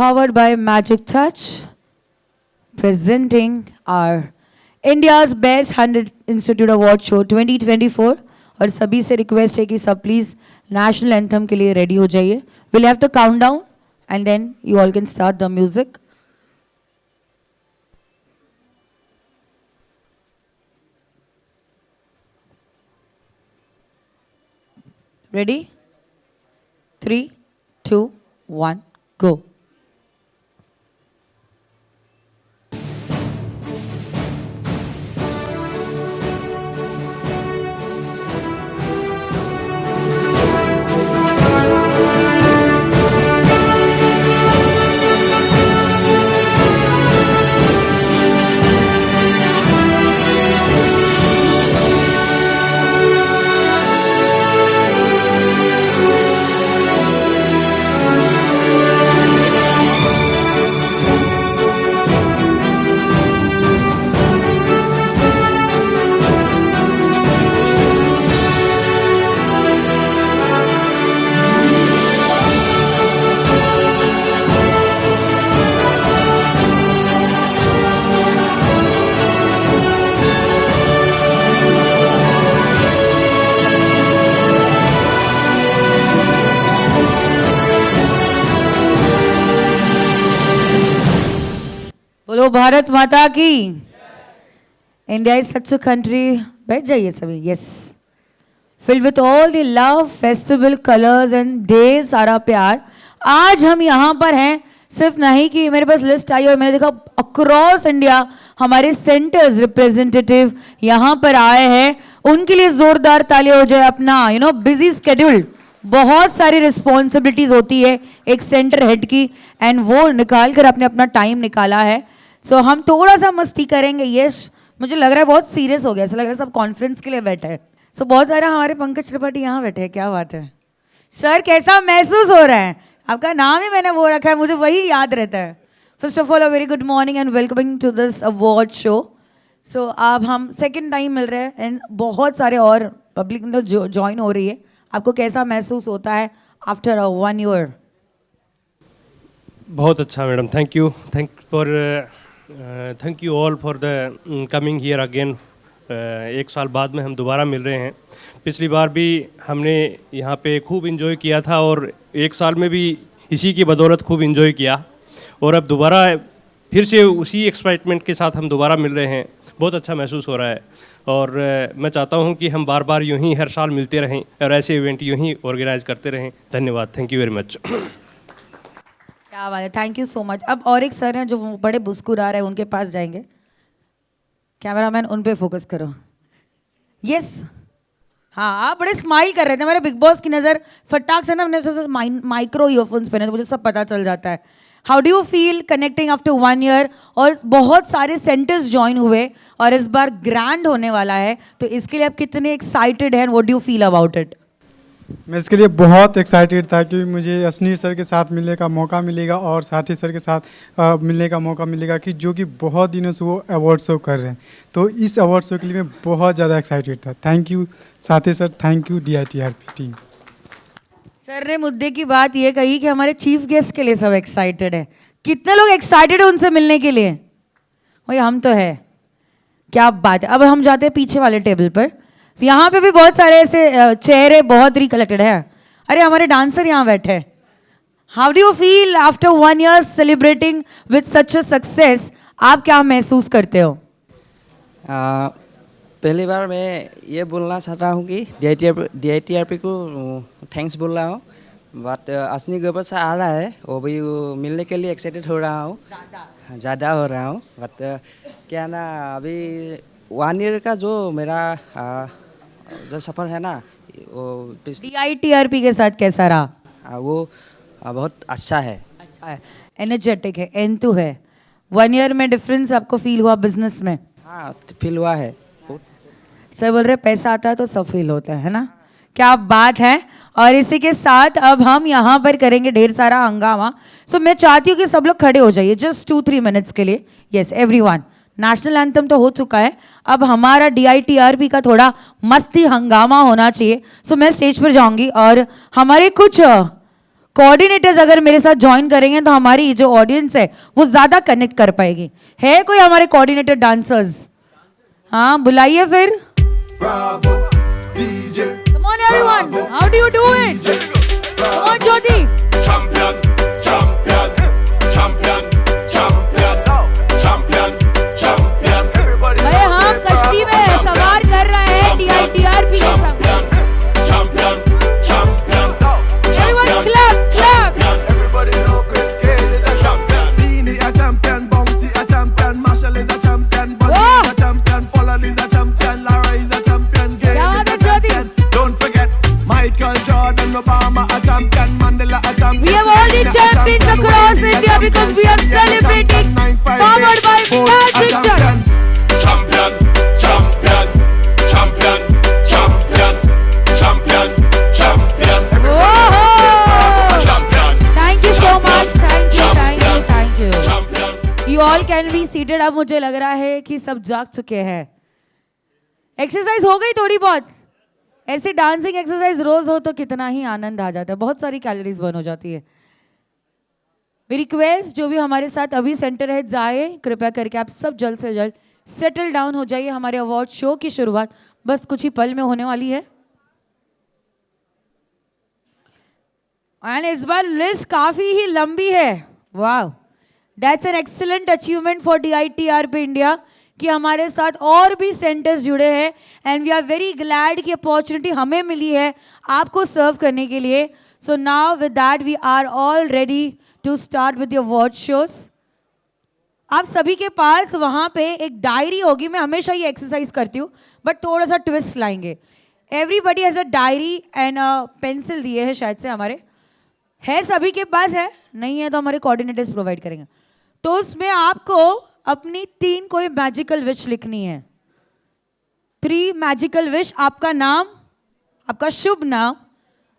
powered by Magic Touch, presenting our India's Best 100 Institute Award Show 2024. और सभी से request है कि सब प्लीज नेशनल एंथम के लिए रेडी हो जाइए. Will have to count down and then you all can start the music. Ready? 3, 2, 1, go. बोलो भारत माता की. India is such a country. बैठ जाइए सभी. Yes, filled with all the love, festival colours and ढेर सारा प्यार. आज हम यहाँ पर हैं सिर्फ नहीं कि मेरे पास लिस्ट आई और मैंने देखा अक्रॉस इंडिया हमारे सेंटर्स रिप्रेजेंटेटिव यहाँ पर आए हैं. उनके लिए जोरदार तालियां हो जाए. अपना बिजी स्केड्यूल, बहुत सारी रिस्पॉन्सिबिलिटीज होती है एक सेंटर हेड की, एंड वो निकाल कर आपने अपना टाइम निकाला है. सो हम थोड़ा सा मस्ती करेंगे. यस, मुझे लग रहा है बहुत सीरियस हो गया. ऐसा लग रहा है सब कॉन्फ्रेंस के लिए बैठे हैं. सो बहुत सारा हमारे पंकज त्रिपाठी यहाँ बैठे हैं. क्या बात है सर, कैसा महसूस हो रहा है? आपका नाम ही मैंने वो रखा है, मुझे वही याद रहता है. First of all a very good morning and welcoming to this award show. So अब हम सेकेंड टाइम मिल रहे हैं एंड बहुत सारे और पब्लिक ज्वाइन हो रही है. आपको कैसा महसूस होता है आफ्टर 1 year? बहुत अच्छा madam, thank you. Thank you all for the coming here again. एक साल बाद में हम दोबारा मिल रहे हैं. पिछली बार भी हमने यहाँ पे खूब इन्जॉय किया था और एक साल में भी इसी की बदौलत खूब इन्जॉय किया, और अब दोबारा फिर से उसी एक्साइटमेंट के साथ हम दोबारा मिल रहे हैं. बहुत अच्छा महसूस हो रहा है और मैं चाहता हूँ कि हम बार बार यूँ ही हर साल मिलते रहें और ऐसे इवेंट यूँ ही ऑर्गेनाइज करते रहें. धन्यवाद. Thank you very much. क्या बात है, थैंक यू सो मच. अब और एक सर हैं जो बड़े मुस्कुरा रहे हैं, उनके पास जाएंगे. कैमरामैन उन पे फोकस करो. यस, हाँ, आप बड़े स्माइल कर रहे थे. मेरे बिग बॉस की नज़र फटाक से ना, मैंने माइक्रो ईयरफोन्स पहने तो मुझे सब पता चल जाता है. How do you feel connecting after 1 year? और बहुत सारे सेंटर्स ज्वाइन हुए और इस बार ग्रैंड होने वाला है, तो इसके लिए आप कितने एक्साइटेड हैं? What do you feel about it? मैं इसके लिए बहुत एक्साइटेड था कि मुझे असनीर सर के साथ मिलने का मौका मिलेगा और साथी सर के साथ मिलने का मौका मिलेगा, कि जो कि बहुत दिनों से वो अवार्ड शो कर रहे हैं. तो इस अवार्ड शो के लिए मैं बहुत ज़्यादा एक्साइटेड था. थैंक यू साथी sir, thank you DITRP team. Sir ने मुद्दे की बात ये कही कि हमारे चीफ गेस्ट के लिए सब एक्साइटेड है. कितने लोग एक्साइटेड है उनसे मिलने के लिए? भाई हम तो है. क्या बात है. अब हम जाते हैं पीछे वाले टेबल पर. यहाँ पे भी बहुत सारे ऐसे चेहरे बहुत रिकलेक्टेड है. अरे हमारे डांसर यहाँ बैठे. How do you feel after 1 year celebrating with such a success? आप क्या महसूस करते हो? पहली बार मैं ये बोलना चाहता हूँ कि DITRP को थैंक्स बोल रहा हूँ. बट असनी गोबर से आ रहा है, वो भी मिलने के लिए एक्साइटेड हो रहा हूँ, ज़्यादा हो रहा हूँ. बट क्या ना, अभी 1 year का जो मेरा जो सफ़र है ना, वो DITRP के साथ कैसा रहा? वो बहुत अच्छा है. अच्छा है, एनर्जेटिक है, एंथु है. 1 year में डिफरेंस आपको फील हुआ बिजनेस में? हाँ, फील हुआ है. सर बोल रहे पैसा आता है तो सब फील होता है ना. क्या बात है. और इसी के साथ अब हम यहाँ पर करेंगे ढेर सारा हंगामा. सो मैं चाहती हूँ कि सब लोग खड़े हो जाइए जस्ट 2-3 minutes के लिए. यस एवरीवन, नेशनल एंथम तो हो चुका है, अब हमारा DITRP का थोड़ा मस्ती हंगामा होना चाहिए. सो मैं स्टेज पर जाऊंगी और हमारे कुछ कोऑर्डिनेटर्स अगर मेरे साथ ज्वाइन करेंगे तो हमारी जो ऑडियंस है वो ज्यादा कनेक्ट कर पाएगी। है कोई हमारे कोऑर्डिनेटर डांसर्स? हाँ बुलाइए फिर। Come on everyone, how do you do it? Come on Jyoti. Champion, champion, champion, champion, champion, champion. भाई हम कश्ती में सवार कर रहे हैं DITRP के साथ। Champion, champion, Everyone clap, clap. everybody know Chris Gayle is a champion. Beanie a champion, Bounty a champion, Marshall is a champion, Buddy Whoa. is a champion, Pollard is a champion, Lara is a champion, Gayle क्या is बात a है ज्योति? champion. Don't forget Michael Jordan, Obama a champion, Mandela a champion. We have all the champions across India because we are celebrating, powered by Magic Jar. Champion, champion, champion, champion, champion, champion. Oh, Champion, thank you so much, thank you, thank you, thank you. champion. You all can be seated. अब मुझे लग रहा है कि सब जाग चुके हैं। एक्सरसाइज हो गई थोड़ी बहुत। ऐसी डांसिंग एक्सरसाइज रोज हो तो कितना ही आनंद आ जाता है, बहुत सारी कैलोरीज बर्न हो जाती है। वी रिक्वेस्ट जो भी हमारे साथ अभी सेंटर हेड्स आए, कृपया करके आप सब जल्द से जल्द सेटल डाउन हो जाइए। हमारे अवार्ड शो की शुरुआत बस कुछ ही पल में होने वाली है। एंड इस बार लिस्ट काफी ही लंबी है। वाह, that's an excellent achievement for DITRP India कि हमारे साथ और भी सेंटर्स जुड़े हैं। And we are very glad कि अपॉर्चुनिटी हमें मिली है आपको सर्व करने के लिए। So now with that we are all ready to start with your award shows. आप सभी के पास वहाँ पे एक डायरी होगी। मैं हमेशा ये एक्सरसाइज करती हूँ बट थोड़ा सा ट्विस्ट लाएंगे। Everybody has a diary and pencil दिए है शायद से हमारे, है सभी के पास? है नहीं है तो हमारे कोऑर्डिनेटर्स प्रोवाइड करेंगे। तो उसमें आपको अपनी 3 कोई मैजिकल विश लिखनी है। 3 मैजिकल विश, आपका नाम, आपका शुभ नाम,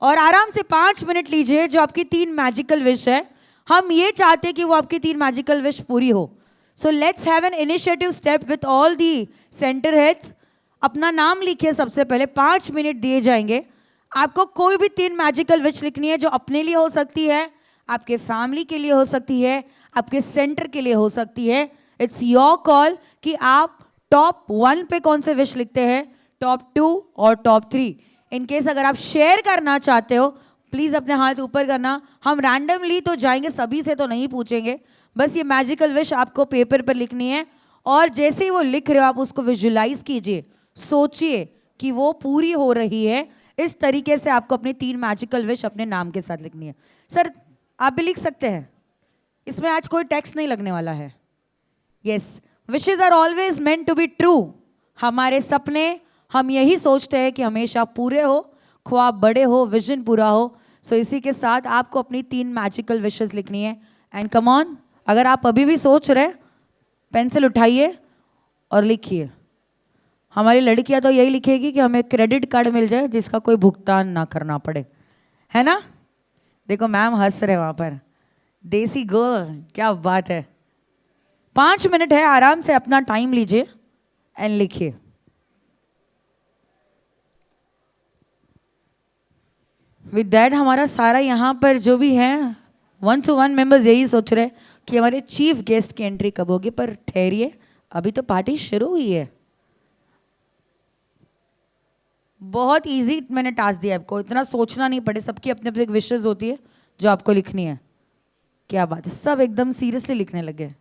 और आराम से 5 मिनट लीजिए। जो आपकी 3 मैजिकल विश है, हम ये चाहते हैं कि वो आपकी 3 मैजिकल विश पूरी हो। So let's have an initiative step with all the centre heads. अपना नाम लिखिए सबसे पहले, 5 मिनट दिए जाएंगे। आपको कोई भी 3 मैजिकल विश लिखनी है, जो अपने लिए हो सकती है, आपके फैमिली के लिए हो सकती है, आपके सेंटर के लिए हो सकती है। इट्स योर कॉल कि आप टॉप 1 पे कौन से विश लिखते हैं, टॉप 2 और टॉप 3। इन केस अगर आप शेयर करना चाहते हो प्लीज़ अपने हाथ ऊपर करना। हम रैंडमली तो जाएंगे, सभी से तो नहीं पूछेंगे। बस ये मैजिकल विश आपको पेपर पर लिखनी है और जैसे ही वो लिख रहे हो आप उसको विजुलाइज कीजिए, सोचिए कि वो पूरी हो रही है। इस तरीके से आपको अपनी 3 मैजिकल विश अपने नाम के साथ लिखनी है। सर आप भी लिख सकते हैं, इसमें आज कोई टैक्स नहीं लगने वाला है। Yes, wishes are always meant to be true. हमारे सपने, हम यही सोचते हैं कि हमेशा पूरे हो, ख्वाब बड़े हो, विजन पूरा हो। सो इसी के साथ आपको अपनी 3 मैजिकल विशेस लिखनी है। एंड कम ऑन, अगर आप अभी भी सोच रहे, पेंसिल उठाइए और लिखिए। हमारी लड़कियां तो यही लिखेगी कि हमें क्रेडिट कार्ड मिल जाए जिसका कोई भुगतान ना करना पड़े, है ना? देखो मैम हंस रहे वहाँ पर, देसी गर्ल, क्या बात है। 5 मिनट है, आराम से अपना टाइम लीजिए एंड लिखिए। विद दैट हमारा सारा यहाँ पर जो भी है 1 to 1 मेंबर्स यही सोच रहे कि हमारे चीफ गेस्ट की एंट्री कब होगी, पर ठहरिए, अभी तो पार्टी शुरू हुई है। बहुत इजी मैंने टास्क दिया आपको, इतना सोचना नहीं पड़े। सबकी अपनी अपनी विशेस होती है जो आपको लिखनी है। क्या बात है, सब एकदम सीरियसली लिखने लगे।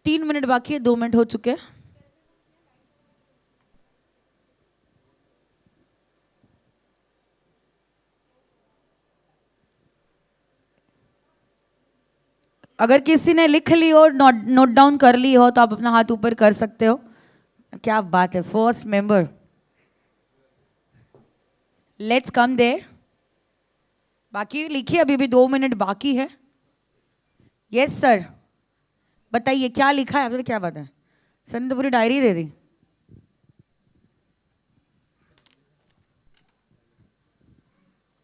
तीन मिनट बाकी है, 2 मिनट हो चुके हैं। अगर किसी ने लिख ली हो, नोट डाउन कर ली हो, तो आप अपना हाथ ऊपर कर सकते हो। क्या बात है, first member, let's come there. बाकी लिखिए, अभी भी 2 मिनट बाकी है। यस सर, बताइए क्या लिखा है आपने? क्या बात है, सर ने तो पूरी डायरी दे दी।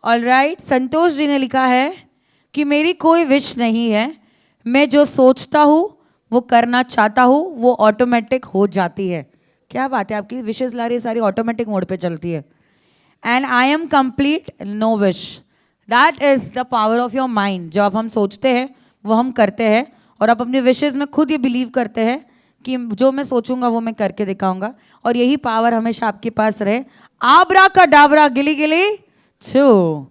ऑलराइट, संतोष जी ने लिखा है कि मेरी कोई विश नहीं है, मैं जो सोचता हूँ वो करना चाहता हूँ वो ऑटोमेटिक हो जाती है। क्या बात है, आपकी विशेष ला रही है सारी ऑटोमेटिक मोड पे चलती है। And I am complete, no wish. That is the power of your mind. जो अब हम सोचते हैं वो हम करते हैं, और आप अपनी विशेष में खुद ये बिलीव करते हैं कि जो मैं सोचूंगा वो मैं करके दिखाऊंगा, और यही पावर हमेशा आपके पास रहे। आबरा का डाबरा गिली गिली छू।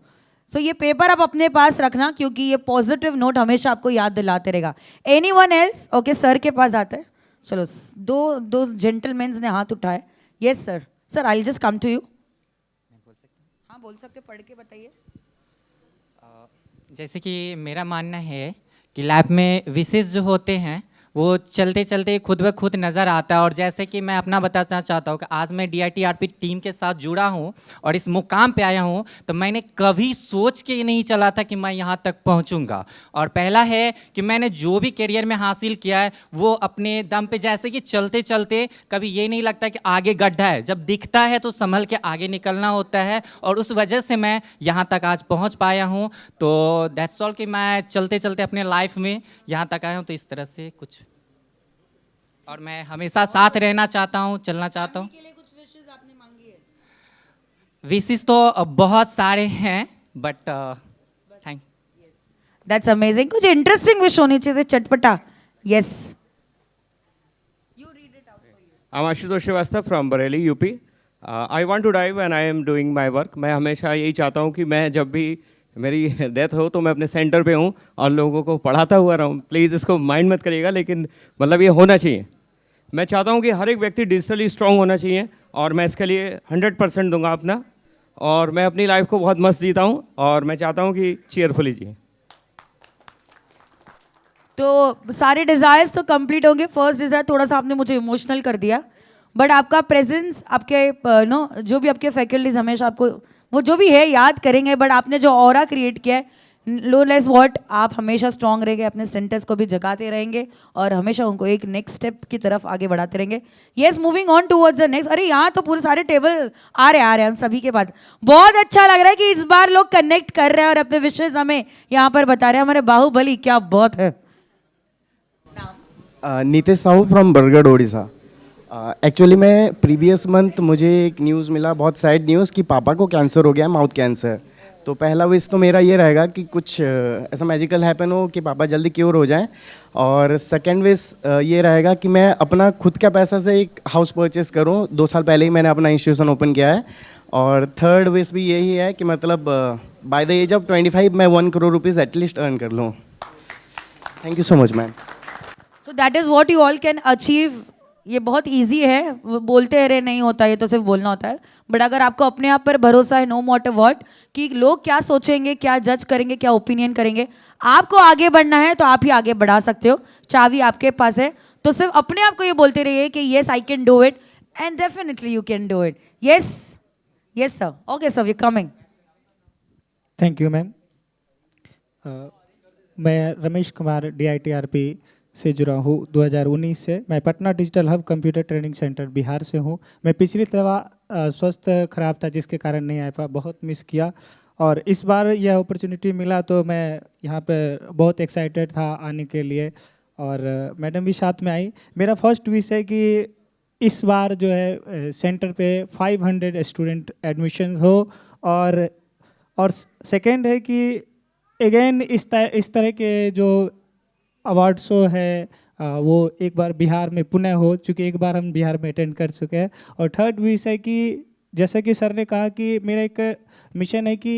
सो ये पेपर आप अपने पास रखना, क्योंकि ये पॉजिटिव नोट हमेशा आपको याद दिलाते रहेगा। Anyone else? ओके, सर के पास आते हैं। चलो, दो जेंटलमैन्स ने हाथ उठाए। Yes sir. Sir I just come to you. हाँ बोल सकते, पढ़ के बताइए। जैसे कि मेरा मानना है कि लैब में विशेष जो होते हैं वो चलते चलते खुद ब खुद नज़र आता है। और जैसे कि मैं अपना बताना चाहता हूँ कि आज मैं DITRP टीम के साथ जुड़ा हूँ और इस मुकाम पे आया हूँ, तो मैंने कभी सोच के नहीं चला था कि मैं यहाँ तक पहुँचूँगा। और पहला है कि मैंने जो भी करियर में हासिल किया है वो अपने दम पे, जैसे कि चलते चलते कभी ये नहीं लगता कि आगे गड्ढा है, जब दिखता है तो संभल के आगे निकलना होता है, और उस वजह से मैं यहाँ तक आज पहुँच पाया हूँ। तो दैट्स ऑल कि मैं चलते चलते अपने लाइफ में यहाँ तक आया हूँ। तो इस तरह से कुछ, और मैं हमेशा साथ रहना चाहता हूँ, चलना चाहता हूँ। विशेष तो बहुत सारे हैं, बट थैंक। That's amazing. कुछ इंटरेस्टिंग विश होनी चाहिए, चटपटा। Yes, I'm Ashutosh Srivastava from Bareilly, UP. I want to dive and I am doing my work. मैं हमेशा यही चाहता हूँ कि मैं जब भी मेरी डेथ हो तो मैं अपने सेंटर पे हूँ और लोगों को पढ़ाता हुआ रहूँ। प्लीज़ इसको माइंड मत करिएगा, लेकिन मतलब ये होना चाहिए। मैं चाहता हूँ कि हर एक व्यक्ति डिजिटली स्ट्रांग होना चाहिए, और मैं इसके लिए 100% दूंगा अपना, और मैं अपनी लाइफ को बहुत मस्त जीता हूँ, और मैं चाहता हूँ कि चीयरफुली जिए। तो सारे डिज़ायर्स तो कंप्लीट होंगे। फर्स्ट डिज़ायर थोड़ा सा आपने मुझे इमोशनल कर दिया, बट आपका प्रेजेंस, आपके नो जो भी आपके फैकल्टीज हमेशा आपको वो जो भी है याद करेंगे, बट आपने जो ऑरा क्रिएट किया है, लो लेस व्हाट, आप हमेशा स्ट्रांग रहेंगे, अपने सेंटर्स को भी जगाते रहेंगे और हमेशा उनको एक नेक्स्ट स्टेप की तरफ आगे बढ़ाते रहेंगे। Yes, moving on towards the next. अरे यहाँ तो पूरे सारे टेबल आ रहे हैं हम सभी के पास। बहुत अच्छा लग रहा है कि इस बार लोग कनेक्ट कर रहे हैं और अपने विशेष हमें यहाँ पर बता रहे हैं। हमारे बाहुबली, क्या बहुत है। नीतेश साहू फ्रॉम बरगढ़ ओडिशा। एक्चुअली मैं प्रीवियस मंथ मुझे एक न्यूज़ मिला, बहुत सैड न्यूज़, कि पापा को कैंसर हो गया, माउथ कैंसर। तो पहला विश तो मेरा ये रहेगा कि कुछ ऐसा मैजिकल हैपन हो कि पापा जल्दी क्योर हो जाएं। और सेकंड विश ये रहेगा कि मैं अपना खुद का पैसा से एक हाउस परचेस करूं। 2 साल पहले ही मैंने अपना इंस्टीट्यूशन ओपन किया है। और थर्ड विश भी यही है कि मतलब बाय द एज ऑफ 25 मैं 1 करोड़ रुपीज़ एटलीस्ट अर्न कर लूँ। Thank you so much ma'am. So that is what you all can achieve. ये बहुत ईजी है, बोलते हैं रे नहीं होता, ये तो सिर्फ बोलना होता है। बट अगर आपको अपने आप पर भरोसा है, नो मैटर व्हाट, कि लोग क्या सोचेंगे, क्या जज करेंगे, क्या ओपिनियन करेंगे, आपको आगे बढ़ना है तो आप ही आगे बढ़ा सकते हो। चाबी आपके पास है, तो सिर्फ अपने आप को ये बोलते रहिए कि yes I can do it, and definitely you can do it. Yes, yes sir. Okay sir, we coming. Thank you ma'am. मैं रमेश कुमार DITRP से जुड़ा हूँ 2019 से। मैं Patna digital hub computer training centre Bihar से हूँ। मैं पिछली दफ़ा स्वास्थ्य खराब था जिसके कारण नहीं आ पाया, बहुत मिस किया, और इस बार यह अपॉर्चुनिटी मिला तो मैं यहाँ पे बहुत एक्साइटेड था आने के लिए, और मैडम भी साथ में आई। मेरा फर्स्ट विश है कि इस बार जो है सेंटर पे 500 स्टूडेंट एडमिशन हो, और सेकेंड है कि अगेन इस तरह के जो अवार्ड शो है वो एक बार बिहार में पुनः हो, चूँकि एक बार हम बिहार में अटेंड कर चुके हैं। और थर्ड विश है कि जैसा कि सर ने कहा कि मेरा एक मिशन है कि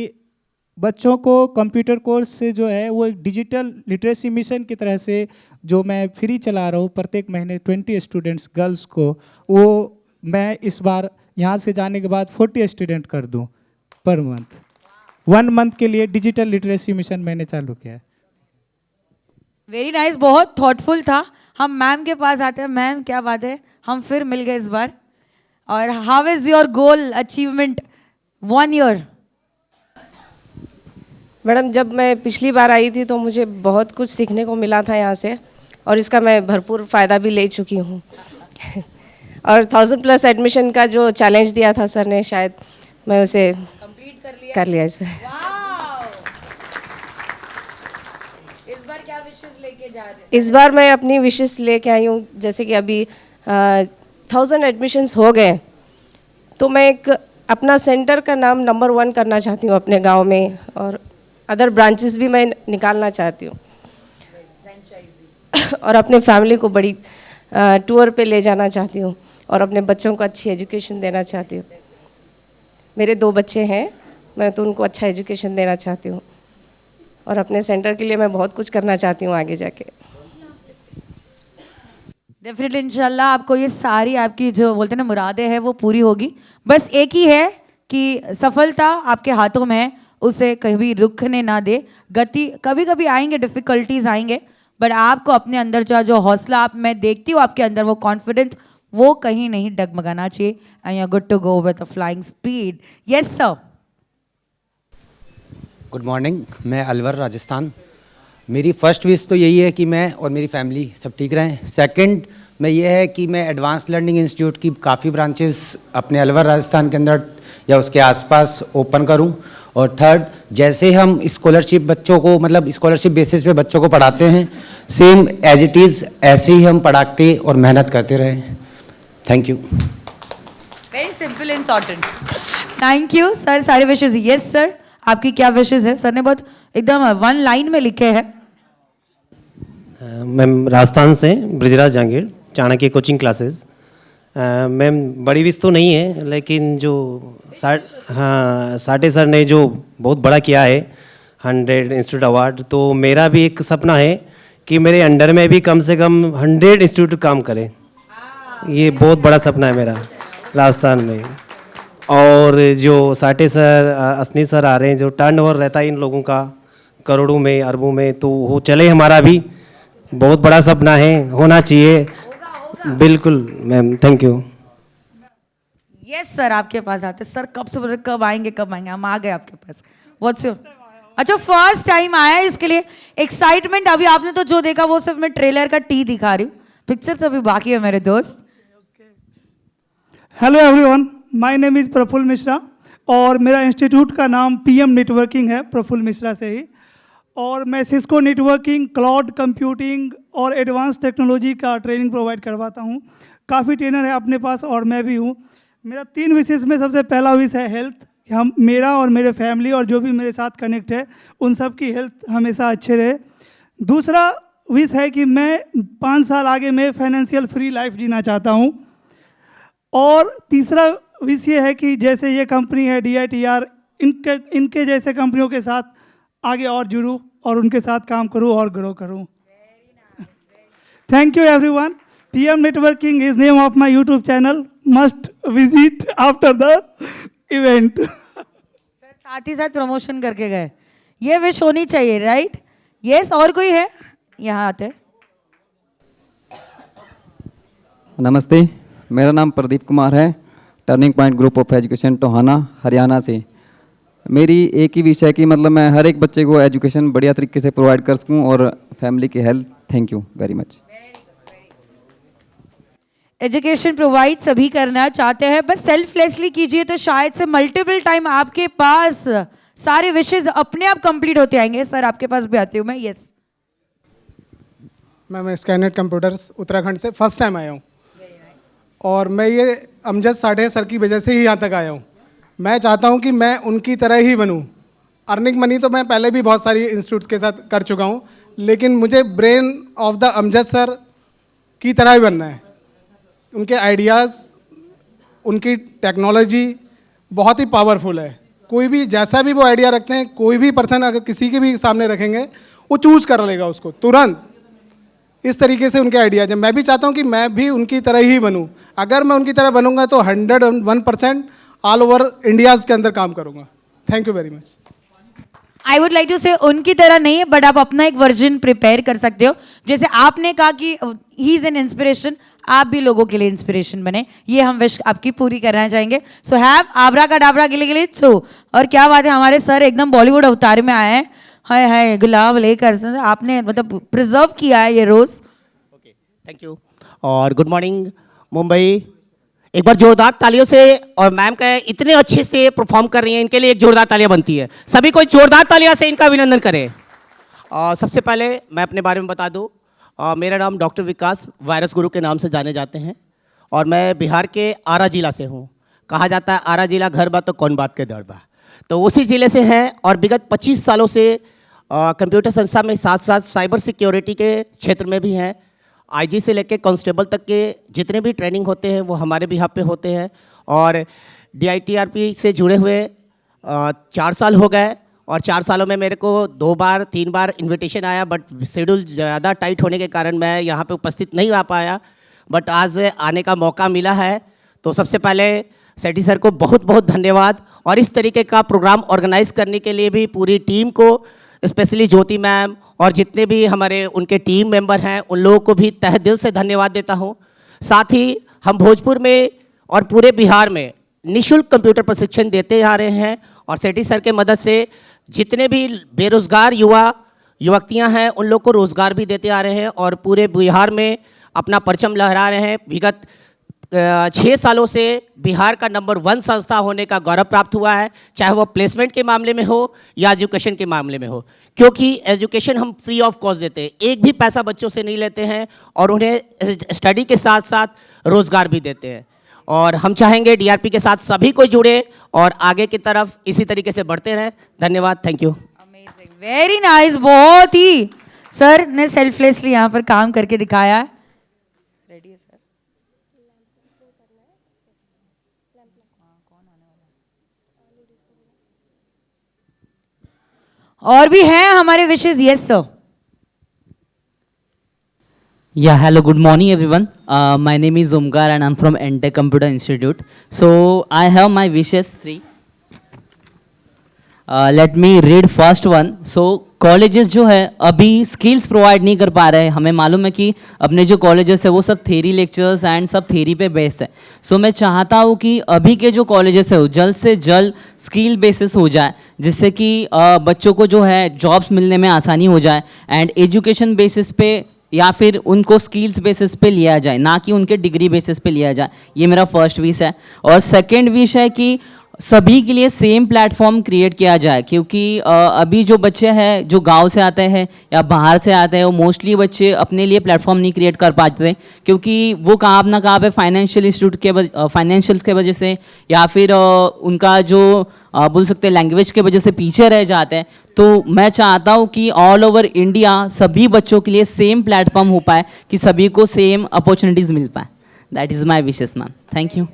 बच्चों को कंप्यूटर कोर्स से जो है वो एक डिजिटल लिटरेसी मिशन की तरह से जो मैं फ्री चला रहा हूँ प्रत्येक महीने 20 स्टूडेंट्स गर्ल्स को, वो मैं इस बार यहाँ से जाने के बाद 40 स्टूडेंट कर दूँ पर मंथ। 1 मंथ के लिए डिजिटल लिटरेसी मिशन मैंने चालू किया है। वेरी नाइस, बहुत थॉटफुल था। हम मैम के पास आते हैं। मैम क्या बात है, हम फिर मिल गए इस बार। और how is your goal achievement 1 year? Madam, जब मैं पिछली बार आई थी तो मुझे बहुत कुछ सीखने को मिला था यहाँ से, और इसका मैं भरपूर फ़ायदा भी ले चुकी हूँ। और 1000+ एडमिशन का जो चैलेंज दिया था सर ने, शायद मैं उसे कंप्लीट कर लिया सर। इस बार क्या विश इस बार मैं अपनी विशेस लेके आई हूँ। जैसे कि अभी 1000 एडमिशन्स हो गए, तो मैं एक अपना सेंटर का नाम नंबर 1 करना चाहती हूँ अपने गांव में, और अदर ब्रांचेस भी मैं निकालना चाहती हूँ और अपने फैमिली को बड़ी टूर पे ले जाना चाहती हूँ, और अपने बच्चों को अच्छी एजुकेशन देना चाहती हूँ। मेरे 2 बच्चे हैं, मैं तो उनको अच्छा एजुकेशन देना चाहती हूँ, और अपने सेंटर के लिए मैं बहुत कुछ करना चाहती हूँ आगे जाके। डेफिनेटली इंशाल्लाह आपको ये सारी आपकी जो बोलते हैं ना मुरादें हैं वो पूरी होगी। बस एक ही है कि सफलता आपके हाथों में है, उसे कभी रुकने ना दे। गति कभी कभी आएंगे, डिफ़िकल्टीज आएंगे, बट आपको अपने अंदर जो हौसला आप मैं देखती हूँ आपके अंदर, वो कॉन्फिडेंस, वो कहीं नहीं डगमगाना चाहिए। And you are good to go with a flying speed. Yes sir. Good morning, मैं अलवर राजस्थान। मेरी फर्स्ट विश तो यही है कि मैं और मेरी फैमिली सब ठीक रहें। सेकंड में ये है कि मैं एडवांस लर्निंग इंस्टीट्यूट की काफ़ी ब्रांचेस अपने अलवर राजस्थान के अंदर या उसके आसपास ओपन करूं। और थर्ड, जैसे हम स्कॉलरशिप बच्चों को मतलब स्कॉलरशिप बेसिस पे बच्चों को पढ़ाते हैं, सेम एज इट इज़ ऐसे ही हम पढ़ाते और मेहनत करते रहें। Thank you. Very simple and sorted. Thank you sir. सारे विशेष। यस सर, आपकी क्या विशेष है? सर ने बहुत एकदम 1 लाइन में लिखे हैं। मैम राजस्थान से Brijraj Jahangir, Chanakya coaching classes. Ma'am बड़ी विश तो नहीं है, लेकिन जो साटे सर ने जो बहुत बड़ा किया है 100 इंस्टीट्यूट अवार्ड, तो मेरा भी एक सपना है कि मेरे अंडर में भी कम से कम 100 इंस्टीट्यूट काम करें। ये बहुत बड़ा सपना है मेरा राजस्थान में। और जो साटे सर असनी सर आ रहे हैं, जो टर्नओवर रहता है इन लोगों का करोड़ों में अरबों में, तो वो चले, हमारा भी बहुत बड़ा सपना है, होना चाहिए। बिल्कुल ma'am, thank you. Yes sir, आपके पास आते सर, कब से बोल रहे कब आएंगे कब आएंगे, हम आ गए आपके पास। What's your? अच्छा, फर्स्ट टाइम आया है, इसके लिए एक्साइटमेंट। अभी आपने तो जो देखा वो सिर्फ मैं ट्रेलर का टी दिखा रही हूँ, पिक्चर तो अभी बाकी है मेरे दोस्त। Hello everyone, my name is Prafull Mishra और मेरा इंस्टीट्यूट का नाम पीएम नेटवर्किंग है, प्रफुल्ल मिश्रा से ही। और मैं सिस्को नेटवर्किंग, क्लाउड कंप्यूटिंग और एडवांस टेक्नोलॉजी का ट्रेनिंग प्रोवाइड करवाता हूँ। काफ़ी ट्रेनर है अपने पास और मैं भी हूँ। मेरा 3 विशेष में सबसे पहला विश है हेल्थ, कि हम मेरा और मेरे फैमिली और जो भी मेरे साथ कनेक्ट है उन सब की हेल्थ हमेशा अच्छे रहे। दूसरा विश है कि मैं 5 साल आगे मैं फाइनेंशियल फ्री लाइफ जीना चाहता हूँ। और तीसरा विश ये है कि जैसे ये कंपनी है DITR, इनके जैसे कंपनियों के साथ आगे और जुड़ूँ और उनके साथ काम करूँ और ग्रो करूँ। Thank you everyone. PM networking is name of my YouTube channel, must visit after the event. Sir साथ ही साथ प्रमोशन करके गए, ये विश होनी चाहिए, राइट? यस, और कोई है? यहाँ आते। नमस्ते, मेरा नाम प्रदीप कुमार है, turning point group of education Tohana, Haryana से। मेरी एक ही विषय है कि मतलब मैं हर एक बच्चे को एजुकेशन बढ़िया तरीके से प्रोवाइड कर सकूं और फैमिली की health. Thank you very much. Education provide सभी करना चाहते हैं, बस सेल्फलेसली कीजिए तो शायद से मल्टीपल टाइम आपके पास सारे विशेष अपने आप कंप्लीट होते आएंगे। सर आपके पास भी आती हूँ मैं। यस मैं स्कैनेट कंप्यूटर्स उत्तराखंड से फर्स्ट टाइम आया हूँ और मैं ये अमजद साठे सर की वजह से ही यहाँ तक आया हूँ। मैं चाहता हूँ कि मैं उनकी तरह ही बनूँ। अर्निंग मनी तो मैं पहले भी बहुत सारी इंस्टीट्यूट्स के साथ कर चुका हूँ, लेकिन मुझे brain of the Amjad sir की तरह ही बनना है। उनके आइडियाज़, उनकी टेक्नोलॉजी बहुत ही पावरफुल है। कोई भी जैसा भी वो आइडिया रखते हैं, कोई भी पर्सन अगर किसी के भी सामने रखेंगे वो चूज़ कर लेगा उसको तुरंत। इस तरीके से उनके आइडियाज हैं। मैं भी चाहता हूँ कि मैं भी उनकी तरह ही बनूँ। अगर मैं उनकी तरह बनूंगा तो 101% ऑल ओवर इंडियाज़ के अंदर काम करूँगा। Thank you very much. I would like to say उनकी तरह नहीं है, बट आप अपना एक वर्जन प्रिपेयर कर सकते हो। जैसे आपने कहा कि ही इज़ एन इंस्पिरेशन, आप भी लोगों के लिए इंस्पिरेशन बने, ये हम विश आपकी पूरी करना चाहेंगे। सो हैव आबरा का डाबरा गिले गिले छो। और क्या बात है, हमारे सर एकदम बॉलीवुड अवतार में आए हैं। हाय हाय गुलाब लेकर आपने मतलब प्रिजर्व किया है ये रोज़। Okay, thank you. और गुड मॉर्निंग मुंबई। एक बार जोरदार तालियों से, और मैम का इतने अच्छे से परफॉर्म कर रही हैं, इनके लिए एक जोरदार तालियां बनती है। सभी कोई जोरदार तालियां से इनका अभिनंदन करें। सबसे पहले मैं अपने बारे में बता दूं, मेरा नाम डॉक्टर विकास वायरस गुरु के नाम से जाने जाते हैं और मैं बिहार के आरा जिला से हूं। कहा जाता है आरा जिला घर बा तो कौन बात के दर बा, तो उसी ज़िले से हैं और विगत 25 सालों से कंप्यूटर संस्था में साथ साथ साइबर सिक्योरिटी के क्षेत्र में भी हैं। आईजी से लेकर कांस्टेबल तक के जितने भी ट्रेनिंग होते हैं वो हमारे बिहार पे होते हैं और DITRP से जुड़े हुए 4 साल हो गए और 4 सालों में मेरे को 2 बार 3 बार इनविटेशन आया, बट शेड्यूल ज़्यादा टाइट होने के कारण मैं यहाँ पे उपस्थित नहीं आ पाया, बट आज आने का मौका मिला है। तो सबसे पहले सेठी सर को बहुत बहुत धन्यवाद और इस तरीके का प्रोग्राम ऑर्गेनाइज करने के लिए भी पूरी टीम को, स्पेशली ज्योति मैम और जितने भी हमारे उनके टीम मेंबर हैं उन लोगों को भी तहे दिल से धन्यवाद देता हूं। साथ ही हम भोजपुर में और पूरे बिहार में निःशुल्क कंप्यूटर प्रशिक्षण देते आ रहे हैं और सेठी सर के मदद से जितने भी बेरोजगार युवतियां हैं उन लोग को रोजगार भी देते आ रहे हैं और पूरे बिहार में अपना परचम लहरा रहे हैं। विगत 6 सालों से बिहार का नंबर 1 संस्था होने का गौरव प्राप्त हुआ है, चाहे वो प्लेसमेंट के मामले में हो या एजुकेशन के मामले में हो, क्योंकि एजुकेशन हम फ्री ऑफ कॉस्ट देते हैं, एक भी पैसा बच्चों से नहीं लेते हैं और उन्हें स्टडी के साथ साथ रोजगार भी देते हैं। और हम चाहेंगे DRP के साथ सभी को जुड़े और आगे की तरफ इसी तरीके से बढ़ते रहें। धन्यवाद, थैंक यू। वेरी नाइस, बहुत ही सर ने सेल्फलेसली यहाँ पर काम करके दिखाया है। रेडी है सर? और भी हैं हमारे विशेष? Yes sir. Yeah, hello, good morning everyone. My name is Omkar and I'm from Entech Computer Institute. So I have my wishes 3. Let me read first one. So colleges जो है अभी skills provide नहीं कर पा रहे हैं। हमें मालूम है कि अपने जो कॉलेजेस है वो सब थेरी लेक्चर्स एंड सब थेरी पे बेस्ड है। सो मैं चाहता हूँ कि अभी के जो कॉलेजेस है वो जल्द से जल्द स्किल बेसिस हो जाए, जिससे कि बच्चों को जो है जॉब्स मिलने में आसानी हो जाए एंड एजुकेशन बेसिस पे या फिर उनको स्किल्स बेसिस पे लिया जाए, ना कि उनके डिग्री बेसिस पे लिया जाए। ये मेरा फर्स्ट विश है। और सेकंड विश है कि सभी के लिए सेम प्लेटफॉर्म क्रिएट किया जाए, क्योंकि अभी जो बच्चे हैं जो गांव से आते हैं या बाहर से आते हैं वो मोस्टली बच्चे अपने लिए प्लेटफॉर्म नहीं क्रिएट कर पाते, क्योंकि वो कहाँ ना कहाँ पे फाइनेंशियल इंस्टीट्यूट के फाइनेंशियल्स के वजह से या फिर उनका जो बोल सकते हैं लैंग्वेज के वजह से पीछे रह जाते हैं। तो मैं चाहता हूँ कि ऑल ओवर इंडिया सभी बच्चों के लिए सेम प्लेटफॉर्म हो पाए, कि सभी को सेम अपॉर्चुनिटीज़ मिल पाए। That is my wishes ma'am, thank you.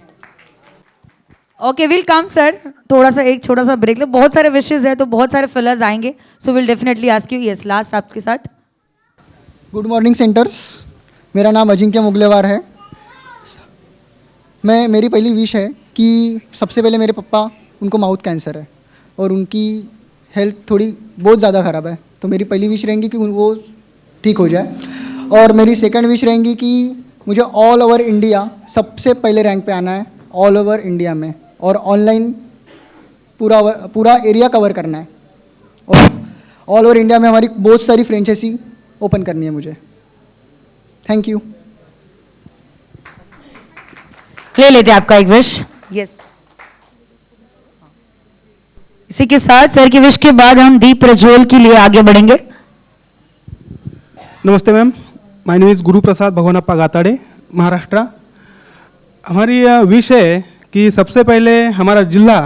Okay, will come sir, थोड़ा सा एक छोटा सा ब्रेक लो। बहुत सारे विशेस है तो बहुत सारे फिलर्स आएंगे, so will definitely ask you. Yes, last आपके साथ। गुड मॉर्निंग सेंटर्स, मेरा नाम अजिंक्य मुगलेवार है। मेरी पहली विश है कि सबसे पहले मेरे पापा, उनको माउथ कैंसर है और उनकी हेल्थ थोड़ी बहुत ज़्यादा ख़राब है, तो मेरी पहली विश रहेंगी कि वो ठीक हो जाए। और मेरी सेकंड विश रहेंगी कि मुझे ऑल ओवर इंडिया सबसे पहले रैंक पे आना है, ऑल ओवर इंडिया में, और ऑनलाइन पूरा एरिया कवर करना है और ऑल ओवर इंडिया में हमारी बहुत सारी फ्रेंचाइजी ओपन करनी है मुझे। Thank you. ले लेते आपका एक विश। यस, इसी के साथ सर की विश के बाद हम दीप प्रज्वल के लिए आगे बढ़ेंगे। नमस्ते ma'am, my name is Guru Prasad भगवानप्पा गाताड़े, Maharashtra. हमारी यह विश है कि सबसे पहले हमारा जिला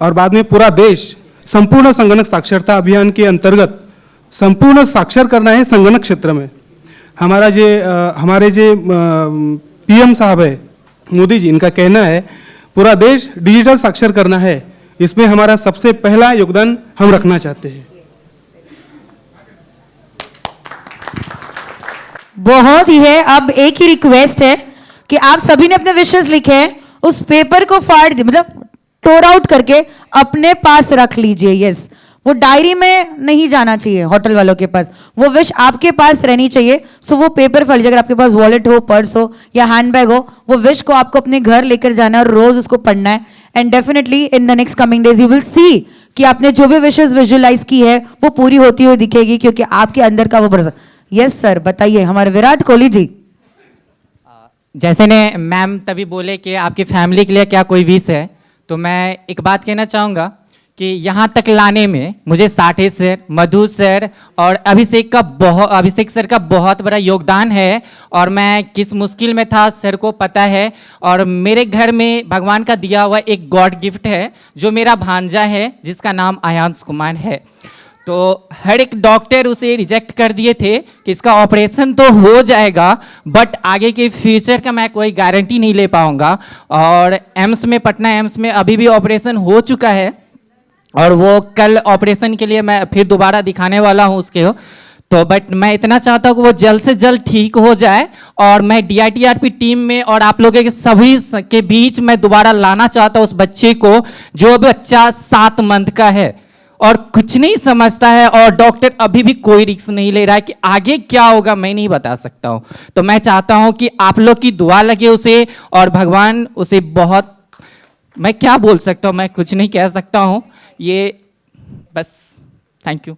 और बाद में पूरा देश संपूर्ण संगणक साक्षरता अभियान के अंतर्गत संपूर्ण साक्षर करना है संगणक क्षेत्र में। हमारे जो PM साहब है मोदी जी, इनका कहना है पूरा देश डिजिटल साक्षर करना है, इसमें हमारा सबसे पहला योगदान हम रखना चाहते हैं। बहुत ही है। अब एक ही रिक्वेस्ट है कि आप सभी ने अपने विशेस लिखे हैं, उस पेपर को फाड़ दी, मतलब टोर आउट करके अपने पास रख लीजिए। यस, वो डायरी में नहीं जाना चाहिए होटल वालों के पास, वो विश आपके पास रहनी चाहिए। सो वो पेपर फाड़ लीजिए। अगर आपके पास वॉलेट हो, पर्स हो या हैंडबैग हो, वो विश को आपको अपने घर लेकर जाना है और रोज उसको पढ़ना है। And definitely in the next coming days you will see कि आपने जो भी विशेस विजुअलाइज की है वो पूरी होती हुई दिखेगी, क्योंकि आपके अंदर का वो भरोसा। यस सर, बताइए हमारे विराट कोहली जी। जैसे ने मैम तभी बोले कि आपकी फैमिली के लिए क्या कोई विश है, तो मैं एक बात कहना चाहूँगा कि यहाँ तक लाने में मुझे साठे सर, मधु सर और अभिषेक सर का बहुत बड़ा योगदान है। और मैं किस मुश्किल में था सर को पता है। और मेरे घर में भगवान का दिया हुआ एक गॉड गिफ्ट है जो मेरा भांजा है, जिसका नाम आयांश कुमार है। तो हर एक डॉक्टर उसे रिजेक्ट कर दिए थे कि इसका ऑपरेशन तो हो जाएगा बट आगे के फ्यूचर का मैं कोई गारंटी नहीं ले पाऊंगा। और एम्स में, पटना एम्स में अभी भी ऑपरेशन हो चुका है और वो कल ऑपरेशन के लिए मैं फिर दोबारा दिखाने वाला हूँ उसके। तो बट मैं इतना चाहता हूँ कि वो जल्द से जल्द ठीक हो जाए और मैं DITRP टीम में और आप लोगों के सभी के बीच मैं दोबारा लाना चाहता हूँ उस बच्चे को, जो बच्चा 7 मंथ का है और कुछ नहीं समझता है और डॉक्टर अभी भी कोई रिस्क नहीं ले रहा है कि आगे क्या होगा मैं नहीं बता सकता हूँ। तो मैं चाहता हूँ कि आप लोग की दुआ लगे उसे और भगवान उसे बहुत, मैं क्या बोल सकता हूँ, मैं कुछ नहीं कह सकता हूँ, ये बस। Thank you.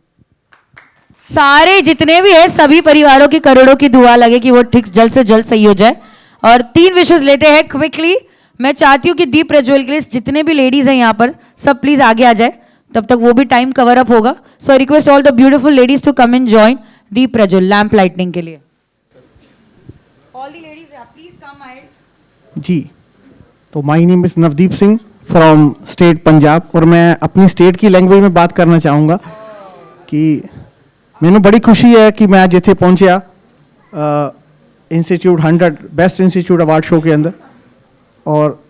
सारे जितने भी है सभी परिवारों की करोड़ों की दुआ लगे कि वो ठीक जल्द से जल्द सही हो जाए। और 3 विशेष लेते हैं क्विकली। मैं चाहती हूँ कि दीप प्रज्वल के लिए जितने भी लेडीज हैं यहाँ पर सब प्लीज आगे आ जाए, तब तक वो भी टाइम कवर अप होगा। So I request all the beautiful ladies to come and join दीप प्रज्वल लैंप लाइटनिंग के लिए। All the ladies please come ahead. जी, तो my name is Navdeep Singh from state Punjab और मैं अपनी स्टेट की लैंग्वेज में बात करना चाहूँगा कि मैंने बड़ी खुशी है कि मैं आज इतने पहुँचा institute 100 best institute award show के अंदर। और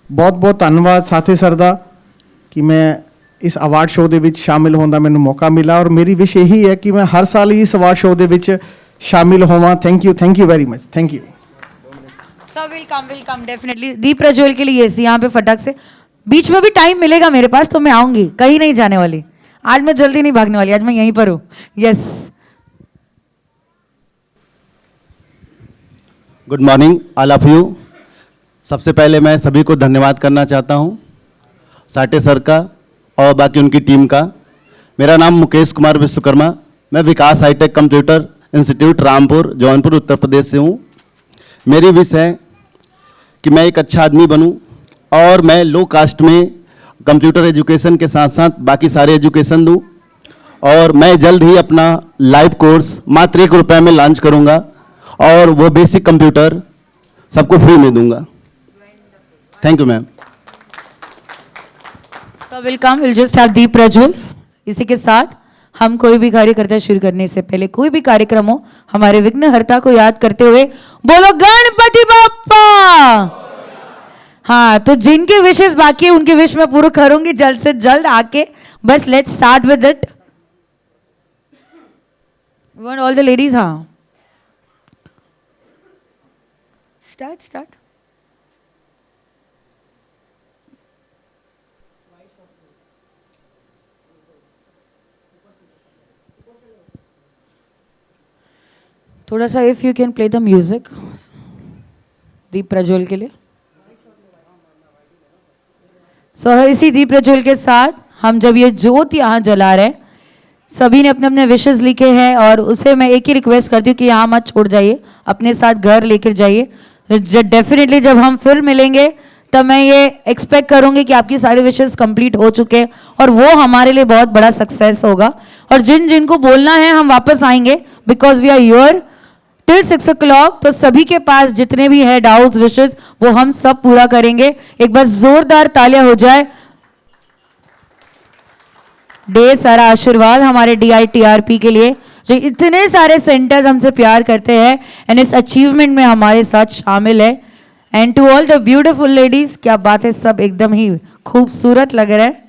बहुत बहुत धन्यवाद साथे सर दा कि मैं इस अवार्ड शो ਦੇ ਵਿੱਚ शामिल होने का मैंने मौका मिला और मेरी विश यही है कि मैं हर साल ही इस अवार्ड शो ਦੇ ਵਿੱਚ शामिल होवां। Thank you very much. Thank you. सब विल कम डेफिनेटली। दीप प्रज्वल के लिए यस, यहाँ पे फटाक से बीच में भी टाइम मिलेगा मेरे पास तो मैं आऊंगी, कहीं नहीं जाने वाली। आज मैं जल्दी नहीं भागने वाली, आज मैं यहीं पर हूँ। Yes. Good morning all of you. सबसे पहले मैं सभी को धन्यवाद करना चाहता हूँ, साटे सर का और बाकी उनकी टीम का। मेरा नाम मुकेश कुमार विश्वकर्मा, मैं Vikas hitech computer institute Rampur Jaunpur Uttar Pradesh से हूँ। मेरी विश है कि मैं एक अच्छा आदमी बनूं और मैं लो कास्ट में कंप्यूटर एजुकेशन के साथ साथ बाकी सारे एजुकेशन दूं। और मैं जल्द ही अपना लाइव कोर्स मात्र ₹1 में लॉन्च करूंगा और वो बेसिक कंप्यूटर सबको फ्री में दूंगा। Thank you ma'am. So welcome, will just have दीप प्रज्वल। इसी के साथ हम कोई भी कार्य करते शुरू करने से पहले कोई भी कार्यक्रम हो हमारे विघ्नहर्ता को याद करते हुए बोलो गणपति बप्पा। हाँ, तो जिनके विशेष बाकी है उनके विश मैं पूरा करूंगी जल्द से जल्द आके। बस let's start with it. We want all the ladies. हाँ, स्टार्ट। थोड़ा सा if you can play the music दीप प्रज्वल के लिए। सो इसी दीप प्रज्वल के साथ हम जब ये ज्योत यहाँ जला रहे हैं, सभी ने अपने अपने विशेष लिखे हैं और उसे मैं एक ही रिक्वेस्ट करती हूँ कि यहाँ मत छोड़ जाइए, अपने साथ घर लेकर जाइए। डेफिनेटली जब हम फिर मिलेंगे तब मैं ये एक्सपेक्ट करूँगी कि आपकी सारे विशेष कंप्लीट हो चुके हैं और वो हमारे लिए बहुत बड़ा सक्सेस होगा। और जिनको बोलना है हम वापस आएंगे because we are here till 6 o'clock। तो सभी के पास जितने भी है डाउट्स विशेष वो हम सब पूरा करेंगे। एक बार जोरदार तालियां हो जाए। ढेर सारा आशीर्वाद हमारे DITRP के लिए जो इतने सारे सेंटर्स हमसे प्यार करते हैं एंड इस अचीवमेंट में हमारे साथ शामिल है। And to all the beautiful ladies, क्या बात है, सब एकदम ही खूबसूरत लग रहा है।